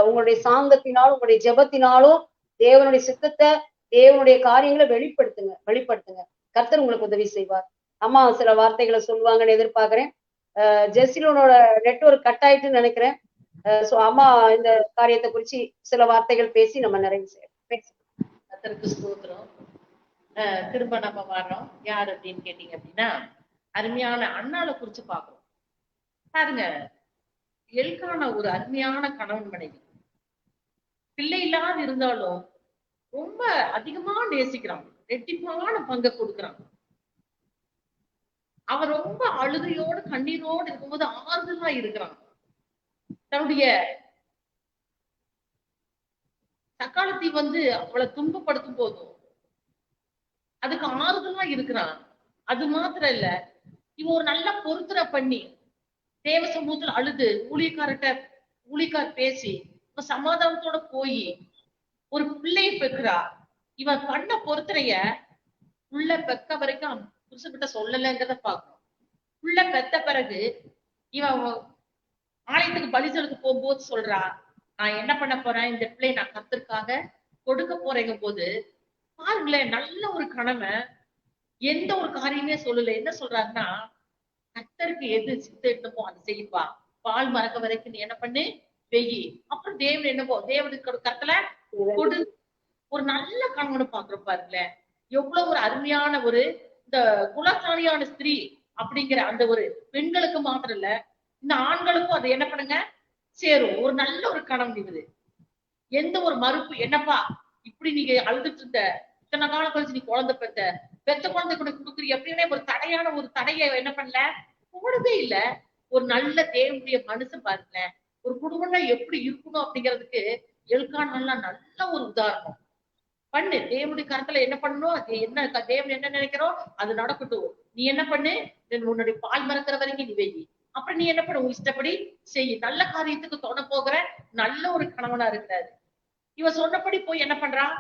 உங்களுடைய சாந்தத்தினாலும் உங்களுடைய ஜெபத்தினாலும் தேவனுடைய சித்தத்தை தேவனுடைய காரியங்களை வெளிப்படுத்துங்க. கர்த்தர் உங்களுக்கு உதவி செய்வார். அம்மா சில வார்த்தைகளை சொல்லுவாங்கன்னு எதிர்பார்க்கிறேன். ஜெசிலோனோட நெட்வொர்க் கட் ஆயிட்டுன்னு நினைக்கிறேன். சோ அம்மா இந்த காரியத்தை குறிச்சு சில வார்த்தைகள் பேசி நம்ம நிறைவு செய்யலாம். கர்த்தருக்கு ஸ்தோத்திரம். திரும்ப நம்ம வர்றோம். யார் அப்படின்னு கேட்டீங்க அப்படின்னா, அருமையான அண்ணாளை குறிச்சு பாக்குறோம். பாருங்க, எல்கானா ஒரு அருமையான கணவன் மனைவி. பிள்ளை இல்லாத இருந்தாலும் ரொம்ப அதிகமா நேசிக்கிறான், ரெட்டிப்பான பங்கை கொடுக்குறான். அவன் ரொம்ப அழுகையோடு கண்ணீரோடு இருக்கும்போது ஆறுதலா இருக்கிறான். தன்னுடைய தக்காளத்தை அவளை துன்பப்படுத்தும் போதும் அதுக்கு ஆறுதலா இருக்கிறான். அது மாத்திரம் இல்ல, இவன் ஒரு நல்ல பொருத்தரை பண்ணி தேவ சமூகத்துல அழுது ஊழியக்கார் பேசி சமாதானத்தோட போய் ஒரு பிள்ளையை பெற்றா. இவன் பண்ண பொருத்தனைய உள்ள பெக்க வரைக்கும் புருஷன்கிட்ட சொல்லலைங்கிறத பாக்கணும். உள்ள பெத்த பிறகு இவன் ஆலயத்துக்கு பலி செலுத்த போகும்போது சொல்றா, நான் என்ன பண்ண போறேன், இந்த பிள்ளை நான் கர்த்தருக்காக கொடுக்க போறேங்க போது பாருங்களேன், நல்ல ஒரு கணவன் எந்த ஒரு காரியமே சொல்லல. என்ன சொல்றாருன்னா, கர்த்தருக்கு எது சித்தமோ அதை செய்ப்பா, பால் மறக்க வரைக்கும் நீ என்ன பண்ணு வெயி, அப்புறம் தேவன் என்னவோ தேவனுக்கு கர்த்தல கொடு. ஒரு நல்ல கணவனை பாக்குறோம் பாருங்களேன். எவ்வளவு ஒரு அருமையான ஒரு இந்த குலசாலியான ஸ்திரீ அப்படிங்கிற அந்த ஒரு பெண்களுக்கு மாத்திரம் இல்ல, இந்த ஆண்களுக்கும் அதை என்ன பண்ணுங்க சேரும். ஒரு நல்ல ஒரு கணவன் இவரு. எந்த ஒரு மறுப்பு, என்னப்பா இப்படி நீங்க அழுதுட்டு இருந்த, இத்தனை காலம் கழிச்சு நீ குழந்தை பெத்த குழந்தை கூட கொடுக்குறீ அப்படின்னே ஒரு தடையை என்ன பண்ணல, போடவே இல்ல. ஒரு நல்ல தேவனுடைய மனுஷன் பாருங்க. ஒரு குடும்பம்னா எப்படி இருக்கணும் அப்படிங்கிறதுக்கு எல்கான் நல்ல ஒரு உதாரணம். பண்ணு, தேவனுடைய கருத்துல என்ன பண்ணணும், என்ன தேவன் என்ன நினைக்கிறோம் அது நடக்கட்டும். நீ என்ன பண்ணு, உன்னுடைய பால் மறக்கிற வரைக்கும் நீ வெயி, அப்புறம் நீ என்ன பண்ண உன் இஷ்டப்படி செய். நல்ல காரியத்துக்கு தொட போகிற நல்ல ஒரு கணவனா இருக்கிறாரு. இவன் சொன்னபடி போய் என்ன பண்றான்,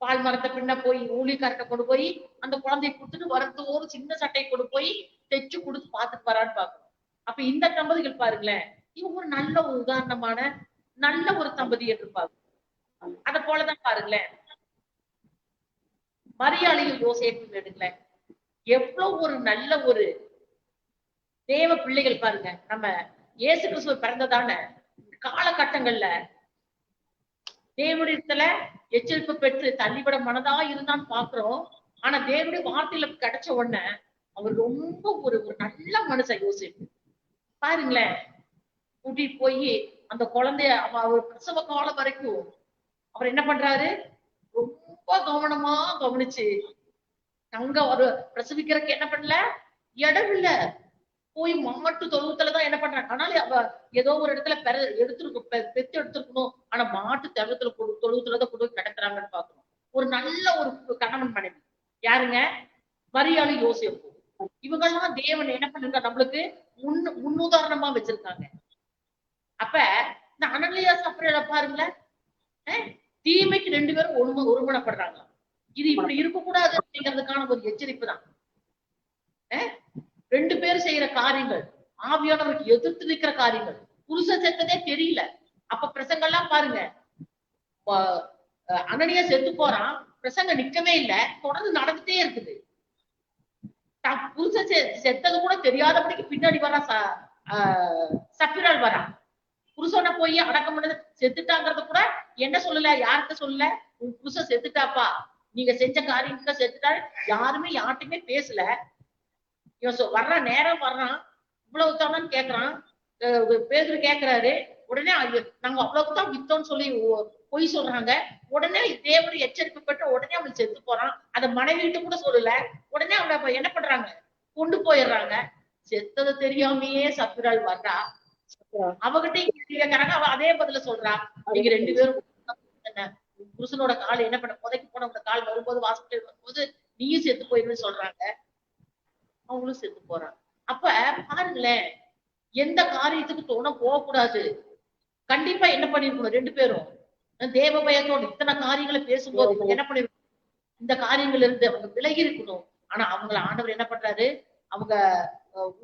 பால் மரத்தை பின்ன போய் ஊழியக்காரத்தை கொண்டு போய் அந்த குழந்தைய கொடுத்துட்டு வரது ஒரு சின்ன சட்டையை கொண்டு போய் தைச்சு கொடுத்து பார்த்துட்டு வரான்னு பாக்கணும். அப்ப இந்த தம்பதிகள் பாருங்களேன், இவங்க ஒரு நல்ல ஒரு உதாரணமான நல்ல ஒரு தம்பதி இருப்பாங்க. அத போலதான் பாருங்களேன், மரியாதையும் யோசேப்பும் எடுங்களேன், எவ்வளவு ஒரு நல்ல ஒரு தேவ பிள்ளைகள் பாருங்க. நம்ம இயேசு கிறிஸ்துவ பிறந்ததான காலகட்டங்கள்ல தேவனிடத்துல எச்சரிப்பு பெற்று தள்ளிவிட மனதா இருந்தான்னு பாக்குறோம். ஆனா தேவனுடைய வார்த்தையில கிடைச்ச உடனே அவர் ரொம்ப ஒரு நல்ல மனுஷன் யோசிப்பு பாருங்களேன். கூட்டிட்டு போய் அந்த குழந்தைய அவர் பிரசவ காலம் வரைக்கும் அவர் என்ன பண்றாரு, ரொம்ப கவனமா கவனிச்சு அங்க ஒரு பிரசவிக்கிறதுக்கு என்ன பண்ணல, இடம் இல்ல, போய் மாட்டு தொழுவத்துலதான் என்ன பண்றாங்க. ஆனாலும் அவ ஏதோ ஒரு இடத்துல பெத்து எடுத்திருக்கணும், ஆனா மாட்டு தொழுவத்துலதான் கொண்டு போய் கிடக்குறாங்கன்னு பாக்கணும். ஒரு நல்ல ஒரு கணவன் மனைவி யாருங்க, மரியாதை யோசிப்பு. இவங்கெல்லாம் தேவன் என்ன பண்ணிருக்கா, நம்மளுக்கு முன்னுதாரணமா வச்சிருக்காங்க. அப்ப இந்த அனலியா சப்ரேல பாருங்களேன், தீமைக்கு 2 பேரும் ஒருமனப்படுறாங்க. இது இப்படி இருக்கக்கூடாது அப்படிங்கிறதுக்கான ஒரு எச்சரிப்பு தான். 2 பேரும் செய்யற காரியங்கள் ஆவியானவருக்கு எதிர்த்து நிற்கிற காரியங்கள். புருஷன் செத்ததே தெரியல. அப்ப பிரசங்கெல்லாம் பாருங்க, அனனியா செத்து போறான், பிரசங்க நிக்கவே இல்லை, தொடர்ந்து நடந்துட்டே இருக்குது. புருஷன் செத்தது கூட தெரியாதபடிக்கு பின்னாடி வரா சப்பிரால் வரான். புருஷனை போய் அடக்கம் பண்ணது செத்துட்டாங்கிறது கூட என்ன சொல்லல, யார்கிட்ட சொல்லல, உன் புருஷன் செத்துட்டாப்பா, நீங்க செஞ்ச காரியத்துக்கு செத்துட்டா, யாருமே யார்கிட்டயுமே பேசல. இவன் வர்றான், நேரம் வர்றான், இவ்வளவு தானு கேக்குறான். பேதுரு கேக்குறாரு, உடனே நாங்க அவ்வளவுதான் வித்தோம்னு சொல்லி பொய் சொல்றாங்க. உடனே தேவனுடைய எச்சரிப்பு பெற்று உடனே அவன் செத்து போறான். அத மனைவிட்டு கூட சொல்லல. உடனே அவனை என்ன பண்றாங்க, கொண்டு போயிடுறாங்க. செத்தது தெரியாமையே சப்பிரால் வர்றா. அவகிட்டையும் கேட்கறாங்க, அவ அதே பதில சொல்றா, நீங்க 2 பேரும் புருஷனோட கால் என்ன பண்ண புதைக்கு போனவங்க கால் வரும்போது ஹாஸ்பிட்டல் வரும்போது நீயும் செத்து போயிருன்னு சொல்றாங்க. அவங்களும் செத்து போறாங்க. அப்ப பாருங்களேன், எந்த காரியத்துக்கு தோண போகக்கூடாது. கண்டிப்பா என்ன பண்ணிருக்கணும், 2 பேரும் தேவ பயத்தோடு இத்தனை காரியங்களை பேசும்போது என்ன பண்ணிருக்கணும், இந்த காரியங்கள் இருந்து அவங்க விலகி இருக்கணும். ஆனா அவங்கள ஆண்டவர் என்ன பண்றாரு, அவங்க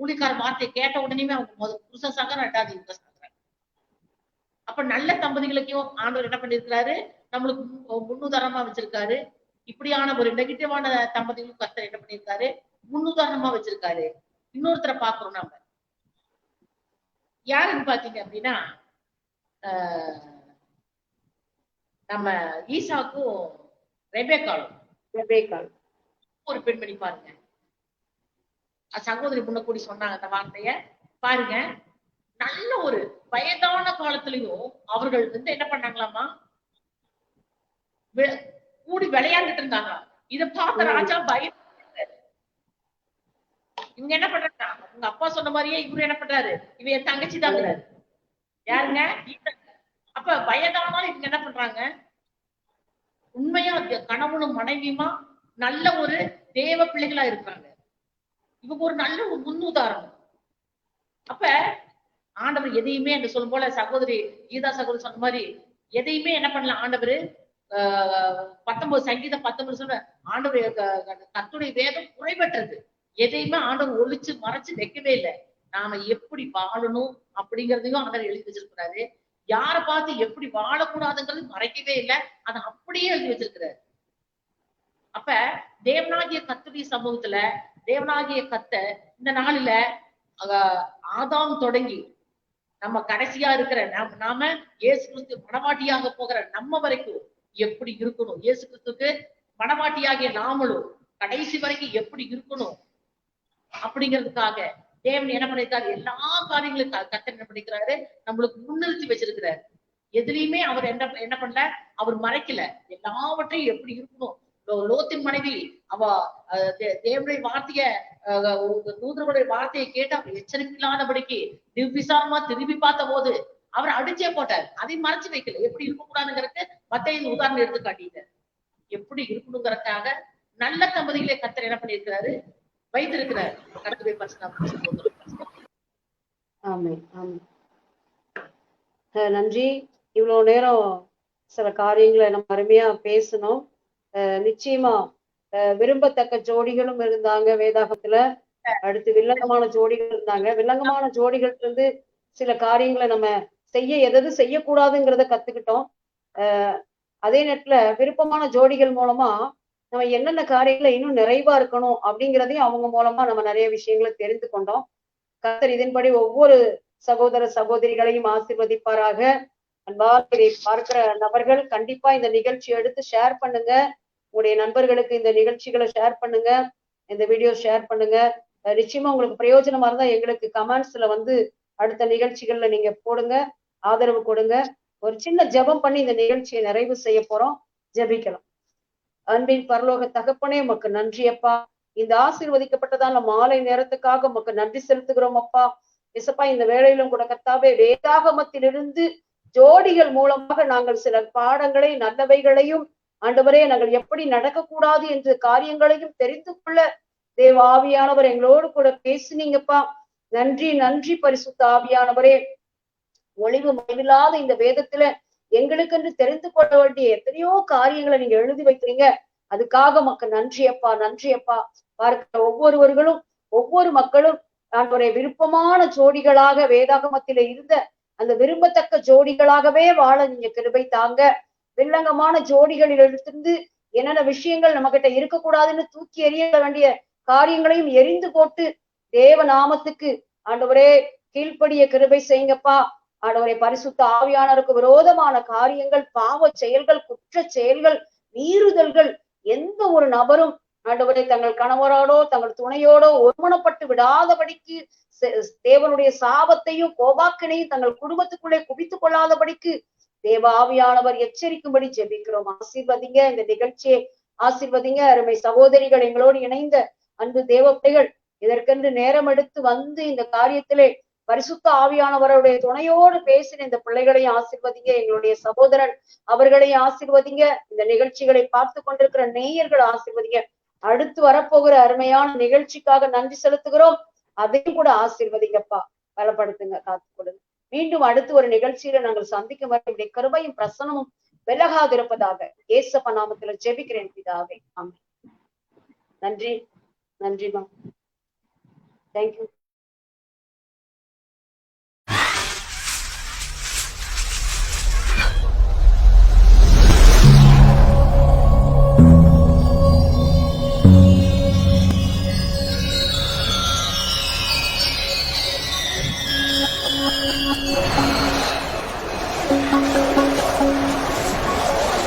ஊழிக்கார வார்த்தையை கேட்ட உடனேயுமே அவங்க புருஷ சாங்க 2வது இவங்க சாங்குறாங்க. அப்ப நல்ல தம்பதிகளுக்கும் ஆண்டவர் என்ன பண்ணிருக்கிறாரு, நம்மளுக்கு முன்னுதாரணமா வச்சிருக்காரு. இப்படியான ஒரு நெகட்டிவான தம்பதிகளும் கர்த்தர் என்ன பண்ணியிருக்காரு, முன்னுதாரணமா வச்சிருக்காரு. இன்னொருத்தரை பாக்குறோம் நம்ம. யாருன்னு பாத்தீங்க அப்படின்னா, நம்ம ஈசாக்கும் ரெபேக்காலும் ஒரு பெண்மணி பாருங்க. சகோதரி முன்ன கூடி சொன்னாங்க அந்த வார்த்தைய பாருங்க. நல்ல ஒரு வயதான காலத்திலையும் அவர்கள் வந்து என்ன பண்ணாங்களாமா, கூடி விளையாண்டுட்டு இருந்தாங்க. இத பார்த்த ராஜா பயம். இவங்க என்ன பண்றாங்க, உங்க அப்பா சொன்ன மாதிரியே இவரு என்ன பண்றாரு, இவ என் தங்கச்சி தாங்கிறாரு. யாருங்க? அப்ப வயதானாலும் இவங்க என்ன பண்றாங்க, உண்மையா கணவனும் மனைவியுமா நல்ல ஒரு தேவ பிள்ளைகளா இருக்காங்க. இவங்க ஒரு நல்ல ஒரு முன்னுதாரணம். அப்ப ஆண்டவர் எதையுமே என்று சொல்லும் போல சகோதரி கீதா சகோதரி சொன்ன மாதிரி எதையுமே என்ன பண்ணல ஆண்டவர் 19 சங்கீதம் 19 சொல்ற ஆண்டவர் கர்த்தருடைய வேதம் குறைபற்றது. எதையுமே ஆண்டவர் ஒழிச்சு மறைச்சு வைக்கவே இல்லை. நாம எப்படி வாழணும் அப்படிங்கறதையும் ஆண்டவர் எழுதி வச்சிருக்கிறாரு. யாரை பார்த்து எப்படி வாழக்கூடாதுங்கிறது மறைக்கவே இல்லை, அதை அப்படியே எழுதி வச்சிருக்கிறாரு. அப்ப தேவனாகிய கர்த்தருடைய சமூகத்துல தேவனாகிய கர்த்தர் இந்த நாளில ஆதாம் தொடங்கி நம்ம கடைசியா இருக்கிற நாம இயேசு கிறிஸ்து மனவாட்டியாக போகிற நம்ம வரைக்கும் எப்படி இருக்கணும், இயேசு கிறிஸ்துக்கு மனவாட்டியாகிய நாமளும் கடைசி வரைக்கும் எப்படி இருக்கணும் அப்படிங்கிறதுக்காக தேவன் என்ன பண்ணிருக்காரு, எல்லா காரியங்களும் கர்த்தர் என்ன பண்ணிக்கிறாரு, நம்மளுக்கு முன்னிறுத்தி வச்சிருக்கிறாரு. எதுலையுமே அவர் என்ன பண்ணல, அவர் மறைக்கல. எல்லாவற்றையும் எப்படி இருக்கணும். லோத்தின் மனைவி அவ தேவனுடைய வார்த்தைய தூதர்களுடைய வார்த்தையை கேட்டு அவர் எச்சரிக்கையில்லாதபடிக்கு நிர்விசாரமா திரும்பி பார்த்த போது அவர் அடிச்சே போட்டார். அதை மறைச்சு வைக்கல. எப்படி இருக்கக்கூடாதுங்கிறதுக்கு மத்தேயு உதாரணம் எடுத்து காட்டிட்டார். எப்படி இருக்கணுங்கிறதுக்காக நல்ல தம்பதிகளை கர்த்தர் என்ன பண்ணியிருக்கிறாரு, வைத்திருக்கிறார். கர்த்தருடைய பரிசுத்தம். ஆமென், ஆமென். நன்றி. இவ்வளவு நேரம் சில காரியங்களை நம்ம அருமையா பேசணும். நிச்சயமா விரும்பத்தக்க ஜோடிகளும் இருந்தாங்க வேதாகத்துல. அடுத்து வில்லங்கமான ஜோடிகள் இருந்தாங்க. வில்லங்கமான ஜோடிகள் இருந்து சில காரியங்களை நம்ம எது செய்யக்கூடாதுங்கிறத கத்துக்கிட்டோம். அதே நேரத்துல விருப்பமான ஜோடிகள் மூலமா நம்ம என்னென்ன காரியங்களை இன்னும் நிறைவா இருக்கணும் அப்படிங்கிறதையும் அவங்க மூலமா நம்ம நிறைய விஷயங்களை தெரிந்து கொண்டோம். கர்த்தர் இதன்படி ஒவ்வொரு சகோதர சகோதரிகளையும் ஆசீர்வதிப்பாராக. அன்பால் இதை பார்க்கிற நபர்கள் கண்டிப்பா இந்த நிகழ்ச்சி எடுத்து ஷேர் பண்ணுங்க. உங்களுடைய நண்பர்களுக்கு இந்த நிகழ்ச்சிகளை ஷேர் பண்ணுங்க, இந்த வீடியோ ஷேர் பண்ணுங்க. நிச்சயமா உங்களுக்கு பிரயோஜனமா இருந்தா எங்களுக்கு கமெண்ட்ஸ்ல வந்து அடுத்த நிகழ்ச்சிகள்ல நீங்க போடுங்க, ஆதரவு கொடுங்க. ஒரு சின்ன ஜெபம் பண்ணி இந்த நிகழ்ச்சியை நிறைவு செய்ய போறோம். ஜெபிக்கலாம். அன்பின் பரலோக தகப்பனே, உமக்கு நன்றி அப்பா. இந்த ஆசீர்வதிக்கப்பட்டதான மாலை நேரத்துக்காக உமக்கு நன்றி செலுத்துகிறோம் அப்பா. இசப்பா, இந்த வேளையிலும் கூட கர்த்தாவே வேதாகமத்திலிருந்து ஜோடிகள் மூலமாக நாங்கள் சில பாடங்களை நல்லவைகளையும் ஆண்டவரே நாங்கள் எப்படி நடக்கக்கூடாது என்ற காரியங்களையும் தெரிந்து கொள்ள தேவ ஆவியானவர் எங்களோடு கூட பேசுனீங்கப்பா. நன்றி நன்றி பரிசுத்த ஆவியானவரே. ஒளிவு மறைவில்லாத இந்த வேதத்துல எங்களுக்கென்று தெரிந்து கொள்ள வேண்டிய எத்தனையோ காரியங்களை நீங்க எழுதி வைக்கிறீங்க. அதுக்காக மக்கள் நன்றி அப்பா, நன்றி அப்பா. பார்க்கிற ஒவ்வொருவர்களும் ஒவ்வொரு மக்களும் ஆண்டவரே விருப்பமான ஜோடிகளாக வேதாகமத்தில இருந்த அந்த விரும்பத்தக்க ஜோடிகளாகவே வாழ நீங்க கிருபை தாங்க. வில்லங்கமான ஜோடிகளிலிருந்து என்னென்ன விஷயங்கள் நம்ம கிட்ட இருக்கக்கூடாதுன்னு தூக்கி எறிய வேண்டிய காரியங்களையும் எரிந்து போட்டு தேவ நாமத்துக்கு ஆண்டவரே கீழ்ப்படிய கிருபை செய்யுங்கப்பா. ஆண்டவரே பரிசுத்த ஆவியானவருக்கு விரோதமான காரியங்கள், பாவ செயல்கள், குற்ற செயல்கள், மீறுதல்கள் எந்த ஒரு நபரும் ஆண்டவரே தங்கள் கணவரோடோ தங்கள் துணையோடோ ஒருமனப்பட்டு விடாதபடிக்கு தேவனுடைய சாபத்தையும் கோபாக்கினையும் தங்கள் குடும்பத்துக்குள்ளே குவித்துக் கொள்ளாதபடிக்கு தேவ ஆவியானவர் எச்சரிக்கும்படி ஜெபிக்கிறோம். ஆசீர்வதிங்க இந்த நிகழ்ச்சியை, ஆசீர்வதிங்க. அருமை சகோதரிகள், எங்களோடு இணைந்த அன்பு தேவ பிள்ளைகள் இதற்கென்று நேரம் எடுத்து வந்து இந்த காரியத்திலே பரிசுத்த ஆவியானவருடைய துணையோடு பேசின இந்த பிள்ளைகளையும் ஆசீர்வதிங்க. எங்களுடைய சகோதரன் அவர்களையும் ஆசீர்வதிங்க. இந்த நிகழ்ச்சிகளை பார்த்து கொண்டிருக்கிற நேயர்கள் ஆசீர்வதிங்க. அடுத்து வரப்போகிற அருமையான நிகழ்ச்சிக்காக நன்றி செலுத்துகிறோம். அதையும் கூட ஆசீர்வதிங்கப்பா, பலப்படுத்துங்க, காத்து கொடுங்க. மீண்டும் அடுத்து ஒரு நிகழ்ச்சியில நாங்கள் சந்திக்கும் வரை இப்படி கிருபையும் பிரசனமும் விலகாதிருப்பதாக இயேசப்பா நாமத்துல ஜெபிக்கிறேன் பிதாவே. ஆமென். நன்றி, நன்றிமா. தேங்க்யூ.